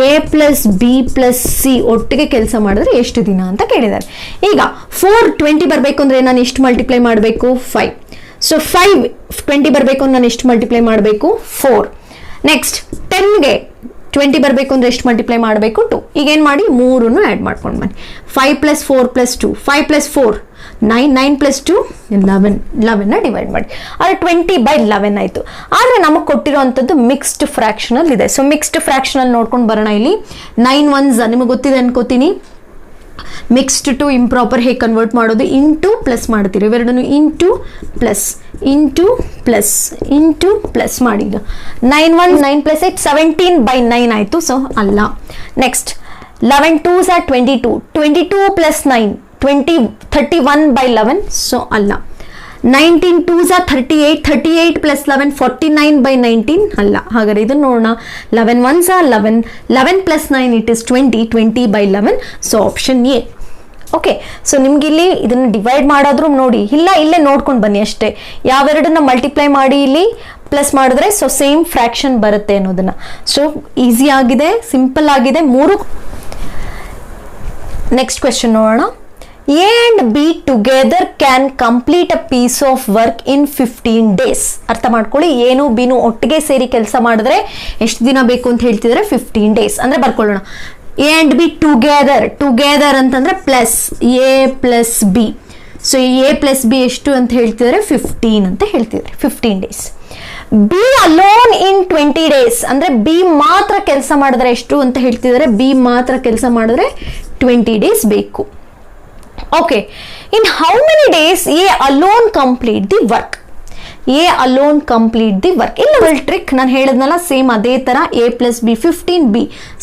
A + B + C ಒಟ್ಟಿಗೆ ಕೆಲಸ ಮಾಡಿದ್ರೆ ಎಷ್ಟು ದಿನ ಅಂತ ಕೇಳಿದ್ದಾರೆ. ಈಗ 4 20 ಬರಬೇಕು ಅಂದ್ರೆ ನಾನು ಎಷ್ಟು ಮಲ್ಟಿಪ್ಲೈ ಮಾಡಬೇಕು? 5. ಸೊ 5 20 ಬರಬೇಕು ಅಂದ್ರೆ ನಾನು ಎಷ್ಟು ಮಲ್ಟಿಪ್ಲೈ ಮಾಡಬೇಕು? 4. ನೆಕ್ಸ್ಟ್ 10ಗೆ 20 ಬರಬೇಕು ಅಂದ್ರೆ ಎಷ್ಟು ಮಲ್ಟಿಪ್ಲೈ ಮಾಡಬೇಕು? 2. ಈಗ ಏನು ಮಾಡಿ? 3 ಆ್ಯಡ್ ಮಾಡ್ಕೊಂಡು ಬನ್ನಿ. 5 + 4 + 2, 5 + 4 9, 9 + 2 11ನ ಡಿವೈಡ್ ಮಾಡಿ. ಆದರೆ 20/11 ಆಯಿತು. ಆದರೆ ನಮಗೆ ಕೊಟ್ಟಿರುವಂಥದ್ದು ಮಿಕ್ಸ್ಡ್ ಫ್ರಾಕ್ಷನ್ ಅಲ್ಲಿ ಇದೆ. ಸೊ ಮಿಕ್ಸ್ಡ್ ಫ್ರಾಕ್ಷನ್ ಅಲ್ಲಿ ನೋಡ್ಕೊಂಡು ಬರೋಣ. ಇಲ್ಲಿ 9 1s ನಿಮಗೆ ಗೊತ್ತಿದೆ ಅನ್ಕೋತೀನಿ. ಮಿಕ್ಸ್ಡ್ ಟು ಇಂಪ್ರಾಪರ್ ಹೇಗೆ ಕನ್ವರ್ಟ್ ಮಾಡೋದು? ಇಂಟು ಪ್ಲಸ್ ಮಾಡ್ತೀರಿ. ಇವೆರಡನ್ನು ಇಂಟು ಪ್ಲಸ್ ಮಾಡಿ. ಈಗ 9 1 9 + 8 17/9 ಆಯಿತು. ಸೊ ಅಲ್ಲ. Next 11 2s are 22, 22 + 9 31/11. ಸೊ ಅಲ್ಲ. 19 2s are 38, 38 + 11 49/19. ಅಲ್ಲ. ಹಾಗಾದ್ರೆ ಇದನ್ನು ನೋಡೋಣ. 11 1s are 11, 11 + 9 it is 20, 20/11. So option A. Okay, so ನಿಮ್ಗೆ ಇಲ್ಲಿ ಇದನ್ನು ಡಿವೈಡ್ ಮಾಡೋದ್ರೂ ನೋಡಿ, ಇಲ್ಲ ಇಲ್ಲೇ ನೋಡ್ಕೊಂಡು ಬನ್ನಿ ಅಷ್ಟೇ. ಯಾವೆರಡನ್ನ ಮಲ್ಟಿಪ್ಲೈ ಮಾಡಿ ಇಲ್ಲಿ ಪ್ಲಸ್ ಮಾಡಿದ್ರೆ ಸೊ ಸೇಮ್ ಫ್ರಾಕ್ಷನ್ ಬರುತ್ತೆ ಅನ್ನೋದನ್ನ. ಸೊ ಈಸಿ ಆಗಿದೆ, ಸಿಂಪಲ್ ಆಗಿದೆ. 3. ನೆಕ್ಸ್ಟ್ ಕ್ವೆಶ್ಚನ್ ನೋಡೋಣ. A and B together can complete a piece of work in 15 days. ಅರ್ಥ ಮಾಡ್ಕೊಳ್ಳಿ, ಏನು ಬಿನು ಒಟ್ಟಿಗೆ ಸೇರಿ ಕೆಲಸ ಮಾಡಿದ್ರೆ ಎಷ್ಟು ದಿನ ಬೇಕು ಅಂತ ಹೇಳ್ತಿದ್ರೆ 15 days. ಅಂದ್ರೆ ಬರ್ಕೊಳ್ಳೋಣ. A and B ಟುಗೆದರ್ ಅಂತಂದ್ರೆ plus A + B. So A + B ಎಷ್ಟು ಅಂತ ಹೇಳ್ತಿದ್ರೆ 15 ಅಂತ ಹೇಳ್ತಿದ್ರೆ 15 days. B alone in 20 days ಅಂದ್ರೆ B ಮಾತ್ರ ಕೆಲಸ ಮಾಡಿದ್ರೆ ಎಷ್ಟು ಅಂತ ಹೇಳ್ತಿದ್ರೆ, B ಮಾತ್ರ ಕೆಲಸ ಮಾಡಿದ್ರೆ 20 days ಬೇಕು. Okay, in how many days A alone complete the work? A alone complete the work. ಇಲ್ಲಿ ಟ್ರಿಕ್ ನಾನು ಹೇಳಿದ್ನಲ್ಲ, ಸೇಮ್ ಅದೇ ತರ A + B 15B.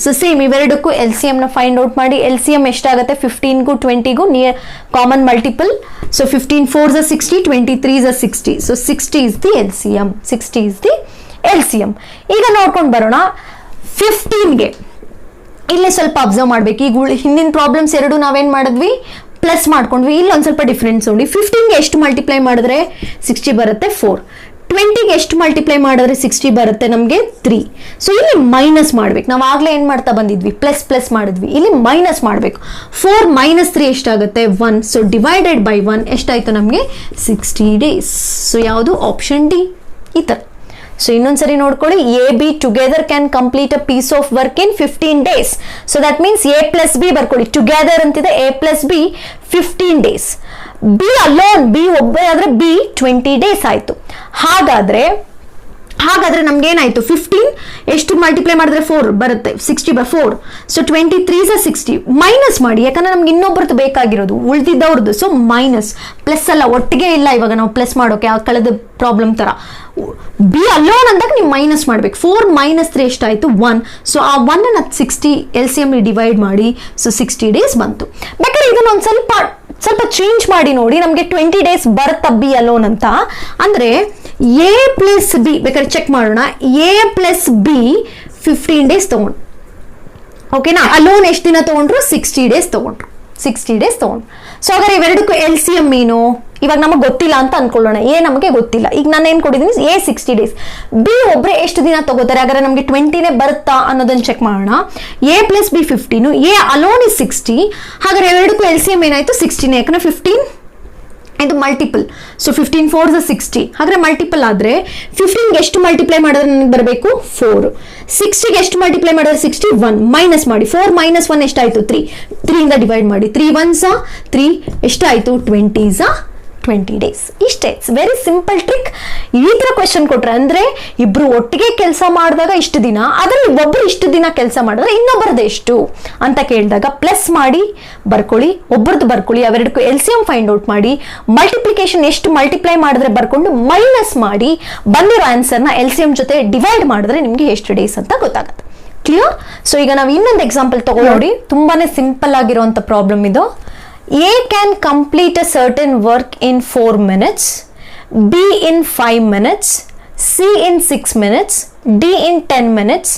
So same ಇವೆರಡಕ್ಕೂ LCM ನ ಫೈಂಡ್ ಔಟ್ ಮಾಡಿ. LCM ಎಷ್ಟಾಗುತ್ತೆ? 15ಗೂ 20ಗೂ near common multiple. So 15 4s are 60, 23s are 60. So 60 is the LCM. 60 is the LCM. ಈಗ ನೋಡ್ಕೊಂಡು ಬರೋಣ 15ಗೆ. ಇಲ್ಲಿ ಸ್ವಲ್ಪ ಅಬ್ಸರ್ವ್ ಮಾಡ್ಬೇಕು. ಈಗ ಹಿಂದಿನ ಪ್ರಾಬ್ಲಮ್ಸ್ ಎರಡು ನಾವೇನ್ ಮಾಡಿದ್ವಿ? ಪ್ಲಸ್ ಮಾಡ್ಕೊಂಡ್ವಿ. ಇಲ್ಲಿ ಒಂದು ಸ್ವಲ್ಪ ಡಿಫ್ರೆನ್ಸ್ ನೋಡಿ. 15ಗೆ ಎಷ್ಟು ಮಲ್ಟಿಪ್ಲೈ ಮಾಡಿದ್ರೆ 60 ಬರುತ್ತೆ? 4. 20ಗೆ ಎಷ್ಟು ಮಲ್ಟಿಪ್ಲೈ ಮಾಡಿದ್ರೆ 60 ಬರುತ್ತೆ ನಮಗೆ 3. ಸೊ ಇಲ್ಲಿ ಮೈನಸ್ ಮಾಡ್ಬೇಕು. ನಾವು ಆಗ್ಲೇ ಏನ್ ಮಾಡ್ತಾ ಬಂದಿದ್ವಿ, ಪ್ಲಸ್ ಮಾಡಿದ್ವಿ, ಇಲ್ಲಿ ಮೈನಸ್ ಮಾಡಬೇಕು. 4 - 3 ಎಷ್ಟಾಗುತ್ತೆ 1. ಸೊ ಡಿವೈಡೆಡ್ ಬೈ 1 ಎಷ್ಟಾಯ್ತು ನಮಗೆ 60 ಡೇಸ್. ಸೊ ಯಾವುದು ಆಪ್ಷನ್ ಡಿ ಈ ತರ. ಸೊ ಇನ್ನೊಂದ್ಸರಿ ನೋಡ್ಕೊಳ್ಳಿ, A B together can complete a piece of work in 15 days. So that means A plus B ಬರ್ಕೊಳ್ಳಿ, ಟುಗೆದರ್ ಅಂತಿದೆ, A plus B 15 days. B alone, B ಒಬ್ಬರೇ ಆದ್ರೆ ಬಿ 20 ಡೇಸ್ ಆಯ್ತು. ಹಾಗಾದ್ರೆ ನಮ್ಗೆ ಏನಾಯ್ತು, 15 ಎಷ್ಟು ಮಲ್ಟಿಪ್ಲೈ ಮಾಡಿದ್ರೆ 4 ಬರುತ್ತೆ, 60 ಬೈ 4. ಸೊ 23 60 ಮೈನಸ್ ಮಾಡಿ, ಯಾಕಂದ್ರೆ ನಮ್ಗೆ ಇನ್ನೊಬ್ಬರದ್ದು ಬೇಕಾಗಿರೋದು ಉಳಿದಿದ್ದವ್ರದ್ದು. ಸೊ ಮೈನಸ್, ಪ್ಲಸ್ ಅಲ್ಲ, ಒಟ್ಟಿಗೆ ಇಲ್ಲ ಇವಾಗ ನಾವು ಪ್ಲಸ್ ಮಾಡೋಕೆ, ಆ ಕಳೆದ ಪ್ರಾಬ್ಲಮ್ ತರ. ಬಿ ಅಲೋನ್ ಅಂದಾಗ ನೀವು ಮೈನಸ್ ಮಾಡ್ಬೇಕು. 4 - 3 ಎಷ್ಟಾಯ್ತು 1. ಸೊ ಆ 1 ಅನ್ನ 60 LCM ಡಿವೈಡ್ ಮಾಡಿ. ಸೊ 60 ಡೇಸ್ ಬಂತು. ಬೇಕಾದ್ರೆ ಇದನ್ನ ಒಂದು ಸ್ವಲ್ಪ ಚೇಂಜ್ ಮಾಡಿ ನೋಡಿ, ನಮಗೆ 20 ಡೇಸ್ ಬರುತ್ತಾ ಬಿ ಅಲೋನ್ ಅಂತ. ಅಂದ್ರೆ ಎ ಪ್ಲಸ್ ಬಿ ಬೇಕಾದ್ರೆ ಚೆಕ್ ಮಾಡೋಣ. ಎ ಪ್ಲಸ್ ಬಿ 15 ಡೇಸ್ ತಗೊಂಡು, ಓಕೆನಾ. ಅಲೋನ್ ಎಷ್ಟು ದಿನ ತಗೊಂಡ್ರು, 60 ಡೇಸ್ ತಗೊಂಡ್ರು. ಸೊ ಹಾಗಾದ್ರೆ ಇವೆರಡಕ್ಕೂ LCM ಏನು ಇವಾಗ ನಮಗೆ ಗೊತ್ತಿಲ್ಲ ಅಂತ ಅನ್ಕೊಳ್ಳೋಣ. ಎ ನಮಗೆ ಗೊತ್ತಿಲ್ಲ, ಈಗ ನಾನು ಏನ್ ಕೊಟ್ಟಿದ್ದೀನಿ, ಎ 60 ಡೇಸ್, ಬಿ ಒಬ್ರೆ ಎಷ್ಟು ದಿನ ತಗೋತಾರೆ. ಹಾಗಾದ್ರೆ ನಮಗೆ 20ನೇ ಬರುತ್ತಾ ಅನ್ನೋದನ್ನ ಚೆಕ್ ಮಾಡೋಣ. A plus B 15, A alone is 60. ಹಾಗಾದ್ರೆ ಎರಡಕ್ಕೂ LCM ಏನಾಯ್ತು 16, ಯಾಕಂದ್ರೆ 15 ಇದು ಮಲ್ಟಿಪಲ್. ಸೊ 15 4 60. ಹಾಗಾದ್ರೆ ಮಲ್ಟಿಪಲ್ ಆದ್ರೆ 15ಗೆ ಎಷ್ಟು ಮಲ್ಟಿಪ್ಲೈ ಮಾಡಿದ್ರೆ ನನಗೆ ಬರಬೇಕು 4. 60ಗೆ ಎಷ್ಟು ಮಲ್ಟಿಪ್ಲೈ ಮಾಡಿದ್ರೆ 61 ಮೈನಸ್ ಮಾಡಿ. 4 - 1 ಎಷ್ಟಾಯ್ತು 3. 3 ಇಂದ ಡಿವೈಡ್ ಮಾಡಿ. 3 1s 3 ಎಷ್ಟಾಯ್ತು 20s 20 ಡೇಸ್. ಇಷ್ಟೇ, ಇಟ್ಸ್ ವೆರಿ ಸಿಂಪಲ್ ಟ್ರಿಕ್. ಈ ತರ ಕ್ವೆಶನ್ ಕೊಟ್ರೆ ಅಂದ್ರೆ ಇಬ್ರು ಒಟ್ಟಿಗೆ ಕೆಲಸ ಮಾಡಿದಾಗ ಇಷ್ಟು ದಿನ, ಅದ್ರಲ್ಲಿ ಒಬ್ರು ಇಷ್ಟು ದಿನ ಕೆಲಸ ಮಾಡಿದ್ರೆ ಇನ್ನೊಬ್ಬರದ್ದು ಎಷ್ಟು ಅಂತ ಕೇಳಿದಾಗ ಪ್ಲಸ್ ಮಾಡಿ ಬರ್ಕೊಳ್ಳಿ, ಒಬ್ಬರದ್ದು ಬರ್ಕೊಳ್ಳಿ, ಅವೆರಡಕ್ಕೂ LCM ಫೈಂಡ್ ಔಟ್ ಮಾಡಿ, ಮಲ್ಟಿಪ್ಲಿಕೇಶನ್ ಎಷ್ಟು ಮಲ್ಟಿಪ್ಲೈ ಮಾಡಿದ್ರೆ ಬರ್ಕೊಂಡು ಮೈನಸ್ ಮಾಡಿ ಬಂದಿರೋ ಆನ್ಸರ್ನ LCM ಜೊತೆ ಡಿವೈಡ್ ಮಾಡಿದ್ರೆ ನಿಮ್ಗೆ ಎಷ್ಟು ಡೇಸ್ ಅಂತ ಗೊತ್ತಾಗುತ್ತೆ. ಕ್ಲಿಯರ್? ಸೊ ಈಗ ನಾವು ಇನ್ನೊಂದು ಎಕ್ಸಾಂಪಲ್ ತಗೊಳ್ಳಿ, ತುಂಬಾನೇ ಸಿಂಪಲ್ ಆಗಿರುವಂತ ಪ್ರಾಬ್ಲಮ್ ಇದು. A can complete a certain work in 4 minutes, B in 5 minutes, C in 6 minutes, D in 10 minutes,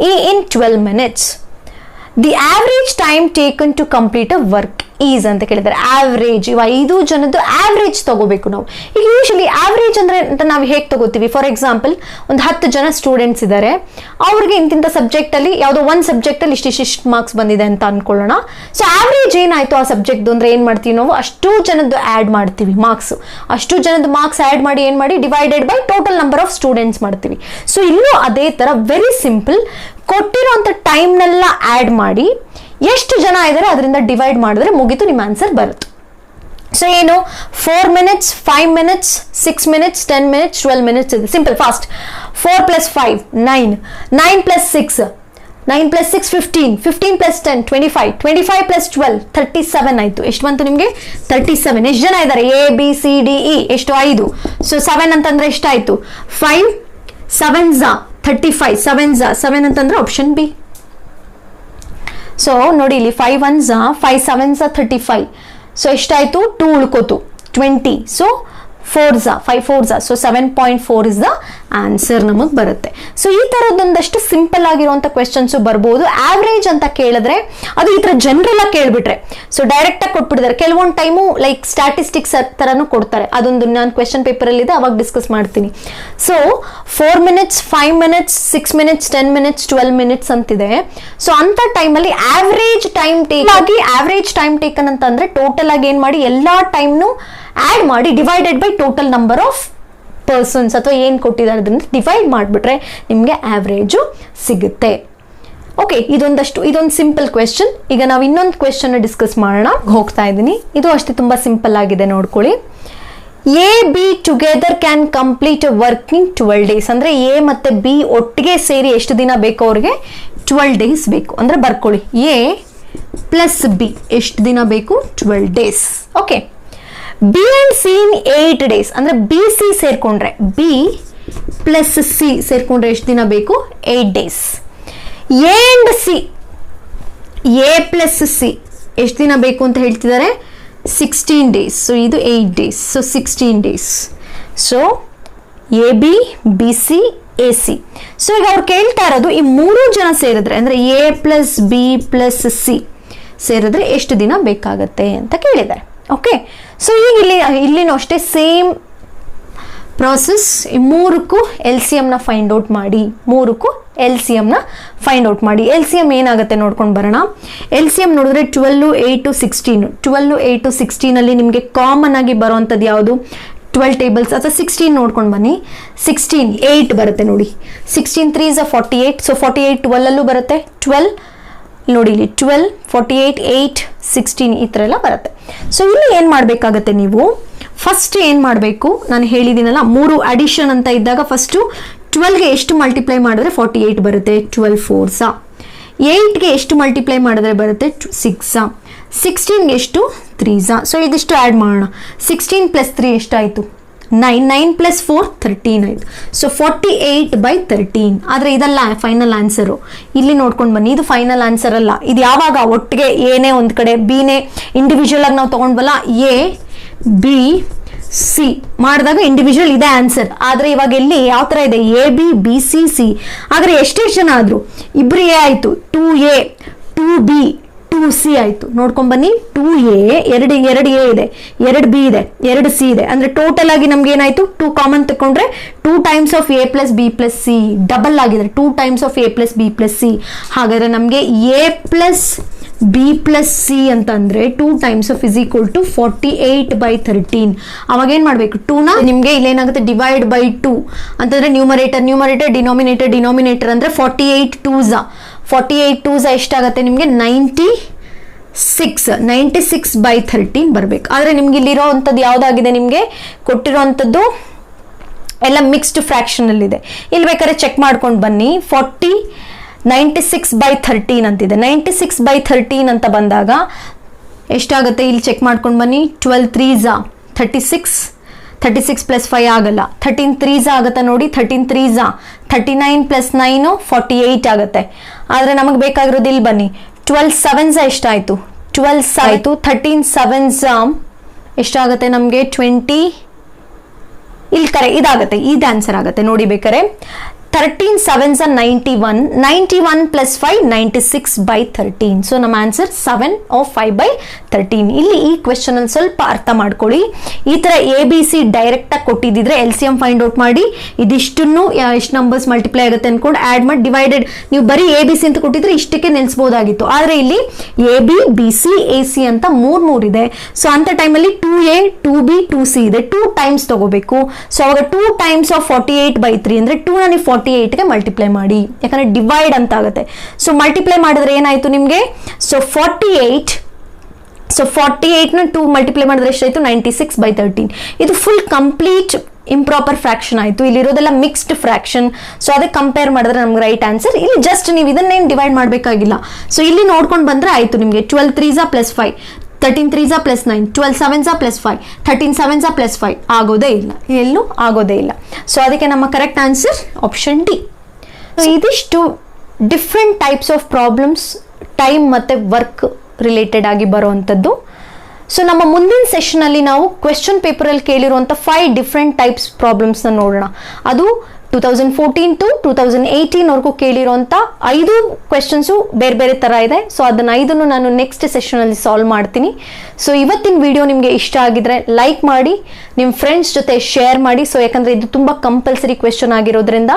E in 12 minutes. The average time taken to complete a work is ಅಂತ ಕೇಳಿದ್ದಾರೆ. Average, ಇವ 5 ಜನದ್ದು average ತಗೋಬೇಕು ನಾವು. ಈಗ usually average ಅಂದ್ರೆ ನಾವು ಹೇಗೆ ತಗೋತೀವಿ, ಫಾರ್ ಎಕ್ಸಾಂಪಲ್ ಒಂದು 10 ಜನ ಸ್ಟೂಡೆಂಟ್ಸ್ ಇದ್ದಾರೆ, ಅವ್ರಿಗೆ ಇಂತಿಂಥ ಸಬ್ಜೆಕ್ಟ್ ಅಲ್ಲಿ ಯಾವುದೋ ಒಂದು ಸಬ್ಜೆಕ್ಟ್ ಅಲ್ಲಿ ಇಷ್ಟಿಷ್ಟು ಮಾರ್ಕ್ಸ್ ಬಂದಿದೆ ಅಂತ ಅನ್ಕೊಳ್ಳೋಣ. ಸೊ ಆವ್ರೇಜ್ ಏನಾಯ್ತು ಆ ಸಬ್ಜೆಕ್ಟ್ ಅಂದ್ರೆ ಏನ್ ಮಾಡ್ತೀವಿ ನಾವು, ಅಷ್ಟು ಜನದ್ದು ಆಡ್ ಮಾಡ್ತೀವಿ ಮಾರ್ಕ್ಸ್. ಅಷ್ಟು ಜನದ ಮಾರ್ಕ್ಸ್ ಆಡ್ ಮಾಡಿ ಏನ್ ಮಾಡಿ, divided by total number of students ಮಾಡ್ತೀವಿ. ಸೊ ಇಲ್ಲೂ ಅದೇ ತರ ವೆರಿ ಸಿಂಪಲ್, ಕೊಟ್ಟಿರೋಂಥ ಟೈಮ್ನೆಲ್ಲ ಆಡ್ ಮಾಡಿ ಎಷ್ಟು ಜನ ಇದ್ದಾರೆ ಅದರಿಂದ ಡಿವೈಡ್ ಮಾಡಿದ್ರೆ ಮುಗಿತು, ನಿಮ್ಮ ಆನ್ಸರ್ ಬರುತ್ತೆ. ಸೊ ಏನು 4 minutes, 5 minutes, 6 minutes, 10 minutes, 12 minutes ಇದೆ. Simple, fast. 4 + 5 9, 9 + 6 9 + 6 15, 15 + 10 25, 25 + 12 37 ಆಯ್ತು. ಎಷ್ಟು ಬಂತು ನಿಮಗೆ 37. ಎಷ್ಟು ಜನ ಇದ್ದಾರೆ, A B C D E ಎಷ್ಟು 5. ಸೊ 7 ಅಂತಂದ್ರೆ ಎಷ್ಟಾಯ್ತು 5 7s 35, 7s 7 ಅಂತಂದ್ರೆ ಆಪ್ಷನ್ ಬಿ. ಸೊ ನೋಡಿ ಇಲ್ಲಿ 5 1s 5 7s 35. ಸೊ ಎಷ್ಟಾಯ್ತು 2 ಉಳ್ಕೋತು 20. So 4s 5 4s, so 7.4 is the answer ನಮಗೆ ಬರುತ್ತೆ. ಸೊ ಈ ತರದೊಂದಷ್ಟು ಸಿಂಪಲ್ ಆಗಿರುವಂತ ಕ್ವೆಶನ್ಸ್ ಬರ್ಬೋದು. ಆವ್ರೇಜ್ ಅಂತ ಕೇಳಿದ್ರೆ ಅದು ಈ ತರ ಜನರಲ್ ಆಗಿ ಕೇಳ್ಬಿಟ್ರೆ ಸೊ ಡೈರೆಕ್ಟ್ ಆಗಿ ಕೊಟ್ಬಿಡ್ತಾರೆ. ಕೆಲವೊಂದು ಟೈಮು ಲೈಕ್ ಸ್ಟ್ಯಾಟಿಸ್ಟಿಕ್ಸ್ ತರನು ಕೊಡ್ತಾರೆ, ಅದೊಂದು ನಾನು ಕ್ವೆಶನ್ ಪೇಪರ್ ಅಲ್ಲಿ ಇದೆ, ಅವಾಗ ಡಿಸ್ಕಸ್ ಮಾಡ್ತೀನಿ. So 4 minutes, 5 minutes, 6 minutes, 10 minutes, 12 minutes ಅಂತಿದೆ. ಸೊ ಅಂತ ಟೈಮಲ್ಲಿ ಆವ್ರೇಜ್ ಟೈಮ್ ಟೇಕನ್ ಅಂತಂದ್ರೆ ಟೋಟಲ್ ಆಗಿ ಏನ್ ಮಾಡಿ ಎಲ್ಲಾ ಟೈಮ್ನು ಆಡ್ ಮಾಡಿ divided by total number of persons ಅಥವಾ ಏನ್ ಕೊಟ್ಟಿದ್ದಾರೆ ಅದನ್ನ ಡಿವೈಡ್ ಮಾಡಿಬಿಟ್ರೆ ನಿಮಗೆ ಆವ್ರೇಜು ಸಿಗುತ್ತೆ. ಓಕೆ, ಇದೊಂದು ಸಿಂಪಲ್ ಕ್ವೆಶನ್. ಈಗ ನಾವು ಇನ್ನೊಂದು ಕ್ವೆಶನ್ ಡಿಸ್ಕಸ್ ಮಾಡೋಣ ಹೋಗ್ತಾ ಇದ್ದೀನಿ. ಇದು ಅಷ್ಟೇ ತುಂಬಾ ಸಿಂಪಲ್ ಆಗಿದೆ, ನೋಡ್ಕೊಳ್ಳಿ. A B together can complete work in 12 days. ಅಂದ್ರೆ ಎ ಮತ್ತೆ ಬಿ ಒಟ್ಟಿಗೆ ಸೇರಿ ಎಷ್ಟು ದಿನ ಬೇಕು ಅವ್ರಿಗೆ 12 ಡೇಸ್ ಬೇಕು. ಅಂದ್ರೆ ಬರ್ಕೊಳ್ಳಿ, ಎ ಪ್ಲಸ್ ಬಿ ಎಷ್ಟು ದಿನ ಬೇಕು 12 days. Okay, B and C in 8 days. ಅಂದ್ರೆ ಬಿ ಸಿ ಸೇರ್ಕೊಂಡ್ರೆ, ಬಿ ಪ್ಲಸ್ ಸಿ ಸೇರ್ಕೊಂಡ್ರೆ ಎಷ್ಟು ದಿನ ಬೇಕು 8 days. A and C, A plus C ಎಷ್ಟು ದಿನ ಬೇಕು ಅಂತ ಹೇಳ್ತಿದ್ದಾರೆ 16 ಡೇಸ್. ಸೊ ಇದು 8 days, so 16 days. So A B B C A C. So ಈಗ ಅವ್ರು ಕೇಳ್ತಾ ಇರೋದು ಈ 3 ಜನ ಸೇರಿದ್ರೆ ಅಂದ್ರೆ A plus B plus C ಸೇರಿದ್ರೆ ಎಷ್ಟು ದಿನ ಬೇಕಾಗತ್ತೆ ಅಂತ ಕೇಳಿದ್ದಾರೆ. ಓಕೆ, ಸೊ ಈಗ ಇಲ್ಲಿನೂ ಅಷ್ಟೇ ಸೇಮ್ ಪ್ರಾಸೆಸ್. ಈ ಮೂರಕ್ಕೂ LCM ನ ಫೈಂಡ್ ಔಟ್ ಮಾಡಿ. ಮೂರಕ್ಕೂ LCM ನ ಫೈಂಡ್ ಔಟ್ ಮಾಡಿ. LCM ಏನಾಗುತ್ತೆ ನೋಡ್ಕೊಂಡು ಬರೋಣ. LCM ನೋಡಿದ್ರೆ 12, 8, 16. 12, 8, 16 ಅಲ್ಲಿ ನಿಮಗೆ ಕಾಮನ್ ಆಗಿ ಬರುವಂಥದ್ದು ಯಾವುದು? 12 ಟೇಬಲ್ಸ್ ಅಥವಾ 16 ನೋಡ್ಕೊಂಡು ಬನ್ನಿ. 16 8 ಬರುತ್ತೆ ನೋಡಿ. 16 3 is 48. ಸೊ 48 12 ಅಲ್ಲೂ ಬರುತ್ತೆ. 12 ನೋಡಿ ಇಲ್ಲಿ 12, 48, 8, 16 ಈ ಥರ ಎಲ್ಲ ಬರುತ್ತೆ. ಸೊ ಇಲ್ಲಿ ಏನು ಮಾಡಬೇಕಾಗತ್ತೆ ನೀವು? ಫಸ್ಟ್ ಏನು ಮಾಡಬೇಕು? ನಾನು ಹೇಳಿದ್ದೀನಲ್ಲ, 3 ಅಡಿಷನ್ ಅಂತ ಇದ್ದಾಗ ಫಸ್ಟು 12ಗೆ ಎಷ್ಟು ಮಲ್ಟಿಪ್ಲೈ ಮಾಡಿದ್ರೆ 48 ಬರುತ್ತೆ? 12 4s. 8ಗೆ ಎಷ್ಟು ಮಲ್ಟಿಪ್ಲೈ ಮಾಡಿದ್ರೆ ಬರುತ್ತೆ? 6s. 16ಗೆ ಎಷ್ಟು? 3s. ಸೊ ಇದಿಷ್ಟು ಆ್ಯಡ್ ಮಾಡೋಣ. 16 + 3 ಎಷ್ಟಾಯಿತು? 9. 9 + 4 13 ಆಯಿತು. ಸೊ 48/13. ಆದರೆ ಇದಲ್ಲ ಫೈನಲ್ ಆನ್ಸರು. ಇಲ್ಲಿ ನೋಡ್ಕೊಂಡು ಬನ್ನಿ, ಇದು ಫೈನಲ್ ಆನ್ಸರ್ ಅಲ್ಲ. ಇದು ಯಾವಾಗ ಒಟ್ಟಿಗೆ ಏನೇ ಒಂದು ಕಡೆ ಬಿನೇ ಇಂಡಿವಿಜುವಲ್ ಆಗಿ ನಾವು ತೊಗೊಂಡ್ವಲ್ಲ, A B C ಮಾಡಿದಾಗ ಇಂಡಿವಿಜುವಲ್ ಇದೆ ಆನ್ಸರ್. ಆದರೆ ಇವಾಗ ಎಲ್ಲಿ ಯಾವ ಥರ ಇದೆ? AB B C C. ಆದರೆ ಎಷ್ಟೆಷ್ಟು ಜನ ಆದರು? ಇಬ್ಬರು A ಆಯಿತು, 2A 2B 2C ಆಯಿತು. ನೋಡ್ಕೊಂಬನ್ನಿ, 2A 2 A ಇದೆ, 2B ಇದೆ, 2C ಇದೆ. ಅಂದರೆ ಟೋಟಲ್ ಆಗಿ ನಮ್ಗೆ ಏನಾಯಿತು? 2 ಕಾಮನ್ ತಗೊಂಡ್ರೆ 2 times of A + B + C double ಆಗಿದೆ. 2 times of A + B + C. ಹಾಗಾದರೆ ನಮಗೆ A + B + C ಅಂತಂದರೆ 2 times of is equal to 48/13. ಅವಾಗ ಏನು ಮಾಡಬೇಕು? 2ನ ನಿಮಗೆ ಇಲ್ಲೇನಾಗುತ್ತೆ? ಡಿವೈಡ್ ಬೈ 2 ಅಂತಂದರೆ ನ್ಯೂಮರೇಟರ್ ಡಿನಾಮಿನೇಟರ್ ಅಂದರೆ 48 2s. 48 2s ಎಷ್ಟಾಗುತ್ತೆ ನಿಮಗೆ? 96/13 ಬರಬೇಕು. ಆದರೆ ನಿಮ್ಗೆ ಇಲ್ಲಿರೋ ಅಂಥದ್ದು ಯಾವುದಾಗಿದೆ? ನಿಮಗೆ ಕೊಟ್ಟಿರೋವಂಥದ್ದು ಎಲ್ಲ ಮಿಕ್ಸ್ಡ್ ಫ್ರ್ಯಾಕ್ಷನಲ್ಲಿದೆ. ಇಲ್ಲಿ ಬೇಕಾದ್ರೆ ಚೆಕ್ ಮಾಡ್ಕೊಂಡು ಬನ್ನಿ. 96/13 ಅಂತಿದೆ. 96/13 ಅಂತ ಬಂದಾಗ ಎಷ್ಟಾಗುತ್ತೆ? ಇಲ್ಲಿ ಚೆಕ್ ಮಾಡ್ಕೊಂಡು ಬನ್ನಿ. 12 3s 36. 36 + 5 ಆಗಲ್ಲ. 13 3s ಆಗುತ್ತಾ ನೋಡಿ. 13 3s 39 + 9 48 ಆಗುತ್ತೆ. ಆದರೆ ನಮಗೆ ಬೇಕಾಗಿರೋದು ಇಲ್ಲಿ ಬನ್ನಿ. 12 7s ಎಷ್ಟಾಯಿತು? 12 ಆಯಿತು. 13 7s ಎಷ್ಟಾಗುತ್ತೆ ನಮಗೆ? 20. ಇಲ್ಲಿ ಇದಾಗುತ್ತೆ, ಇದು ಆನ್ಸರ್ ಆಗುತ್ತೆ ನೋಡಿ ಬೇಕಾರೆ. 13 7s 91. 91 + 5 96/13. ಸೊ ನಮ್ಮ ಆನ್ಸರ್ 7 or 5/13. ಇಲ್ಲಿ ಈ ಕ್ವೆಶ್ಚನ್ ಅಲ್ಲಿ ಸ್ವಲ್ಪ ಅರ್ಥ ಮಾಡ್ಕೊಳ್ಳಿ. ಈ ತರ ABC ಡೈರೆಕ್ಟಾಗಿ ಕೊಟ್ಟಿದ್ದಿದ್ರೆ LCM ಫೈಂಡ್ ಔಟ್ ಮಾಡಿ ಇದಿಷ್ಟನ್ನು ಎಷ್ಟು ನಂಬರ್ಸ್ ಮಲ್ಟಿಪ್ಲೈ ಆಗುತ್ತೆ ಅನ್ಕೊಂಡು ಆ್ಯಡ್ ಮಾಡಿ ಡಿವೈಡೆಡ್. ನೀವು ಬರೀ ABC ಅಂತ ಕೊಟ್ಟಿದ್ರೆ ಇಷ್ಟಕ್ಕೆ ನಿಲ್ಲಿಸಬಹುದಾಗಿತ್ತು. ಆದರೆ ಇಲ್ಲಿ AB BC AC ಅಂತ 3 ಇದೆ. ಸೊ ಅಂತ ಟೈಮಲ್ಲಿ 2A 2B 2C ಇದೆ. 2 ಟೈಮ್ಸ್ ತಗೋಬೇಕು. ಸೊ ಅವಾಗ 2 ಟೈಮ್ಸ್ ಆಫ್ 48/3 ಅಂದರೆ 2ನ ನೀವು 48ಗೆ ಮಲ್ಟಿಪ್ಲೈ ಮಾಡಿ, ಯಾಕಂದ್ರೆ ಡಿವೈಡ್ ಅಂತ ಆಗುತ್ತೆ. ಸೊ ಮಲ್ಟಿಪ್ಲೈ ಮಾಡಿದ್ರೆ ಏನಾಯ್ತು ನಿಮಗೆ? ಸೊ 48ನ 2 ಮಲ್ಟಿಪ್ಲೈ ಮಾಡಿದ್ರೆ ಎಷ್ಟಾಯ್ತು? 96/13. ಇದು ಫುಲ್ ಕಂಪ್ಲೀಟ್ ಇಂಪ್ರಾಪರ್ ಫ್ರಾಕ್ಷನ್ ಆಯಿತು. ಇಲ್ಲಿರೋದೆಲ್ಲ ಮಿಕ್ಸ್ಡ್ ಫ್ರಾಕ್ಷನ್. ಸೊ ಅದಕ್ಕೆ ಕಂಪೇರ್ ಮಾಡಿದ್ರೆ ನಮ್ಗೆ ರೈಟ್ ಆನ್ಸರ್. ಇಲ್ಲಿ ಜಸ್ಟ್ ನೀವು ಇದನ್ನೇನು ಡಿವೈಡ್ ಮಾಡಬೇಕಾಗಿಲ್ಲ. ಸೊ ಇಲ್ಲಿ ನೋಡ್ಕೊಂಡು ಬಂದರೆ ಆಯಿತು ನಿಮಗೆ. 12 3s + 5, 13 3s + 9, 12 7s + 5, 13 7s + 5 ಆಗೋದೇ ಇಲ್ಲ, ಎಲ್ಲೂ ಆಗೋದೇ ಇಲ್ಲ. ಸೊ ಅದಕ್ಕೆ ನಮ್ಮ ಕರೆಕ್ಟ್ ಆನ್ಸರ್ ಆಪ್ಷನ್ ಡಿ. ಇದಿಷ್ಟು different types of problems time ಮತ್ತು ವರ್ಕ್ ರಿಲೇಟೆಡ್ ಆಗಿ ಬರುವಂಥದ್ದು. ಸೊ ನಮ್ಮ ಮುಂದಿನ ಸೆಷನಲ್ಲಿ ನಾವು ಕ್ವೆಶ್ಚನ್ ಪೇಪರಲ್ಲಿ ಕೇಳಿರುವಂಥ 5 ಡಿಫ್ರೆಂಟ್ ಟೈಪ್ಸ್ ಪ್ರಾಬ್ಲಮ್ಸ್ನ ನೋಡೋಣ. ಅದು 2014 to 2018 ಕೇಳಿರೋಂಥ 5 ಕ್ವೆಶನ್ಸು ಬೇರೆ ಬೇರೆ ಥರ ಇದೆ. ಸೊ ಅದನ್ನು 5 ನಾನು ನೆಕ್ಸ್ಟ್ ಸೆಷನಲ್ಲಿ ಸಾಲ್ವ್ ಮಾಡ್ತೀನಿ. ಸೊ ಇವತ್ತಿನ ವಿಡಿಯೋ ನಿಮಗೆ ಇಷ್ಟ ಆಗಿದ್ರೆ ಲೈಕ್ ಮಾಡಿ, ನಿಮ್ಮ ಫ್ರೆಂಡ್ಸ್ ಜೊತೆ ಶೇರ್ ಮಾಡಿ. ಸೊ ಯಾಕಂದರೆ ಇದು ತುಂಬ ಕಂಪಲ್ಸರಿ ಕ್ವೆಶನ್ ಆಗಿರೋದ್ರಿಂದ.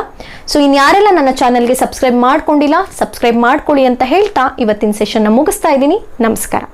ಸೊ ಇನ್ಯಾರೆಲ್ಲ ನನ್ನ ಚಾನಲ್ಗೆ ಸಬ್ಸ್ಕ್ರೈಬ್ ಮಾಡ್ಕೊಂಡಿಲ್ಲ, ಸಬ್ಸ್ಕ್ರೈಬ್ ಮಾಡ್ಕೊಳ್ಳಿ ಅಂತ ಹೇಳ್ತಾ ಇವತ್ತಿನ ಸೆಷನ್ನ ಮುಗಿಸ್ತಾ ಇದ್ದೀನಿ. ನಮಸ್ಕಾರ.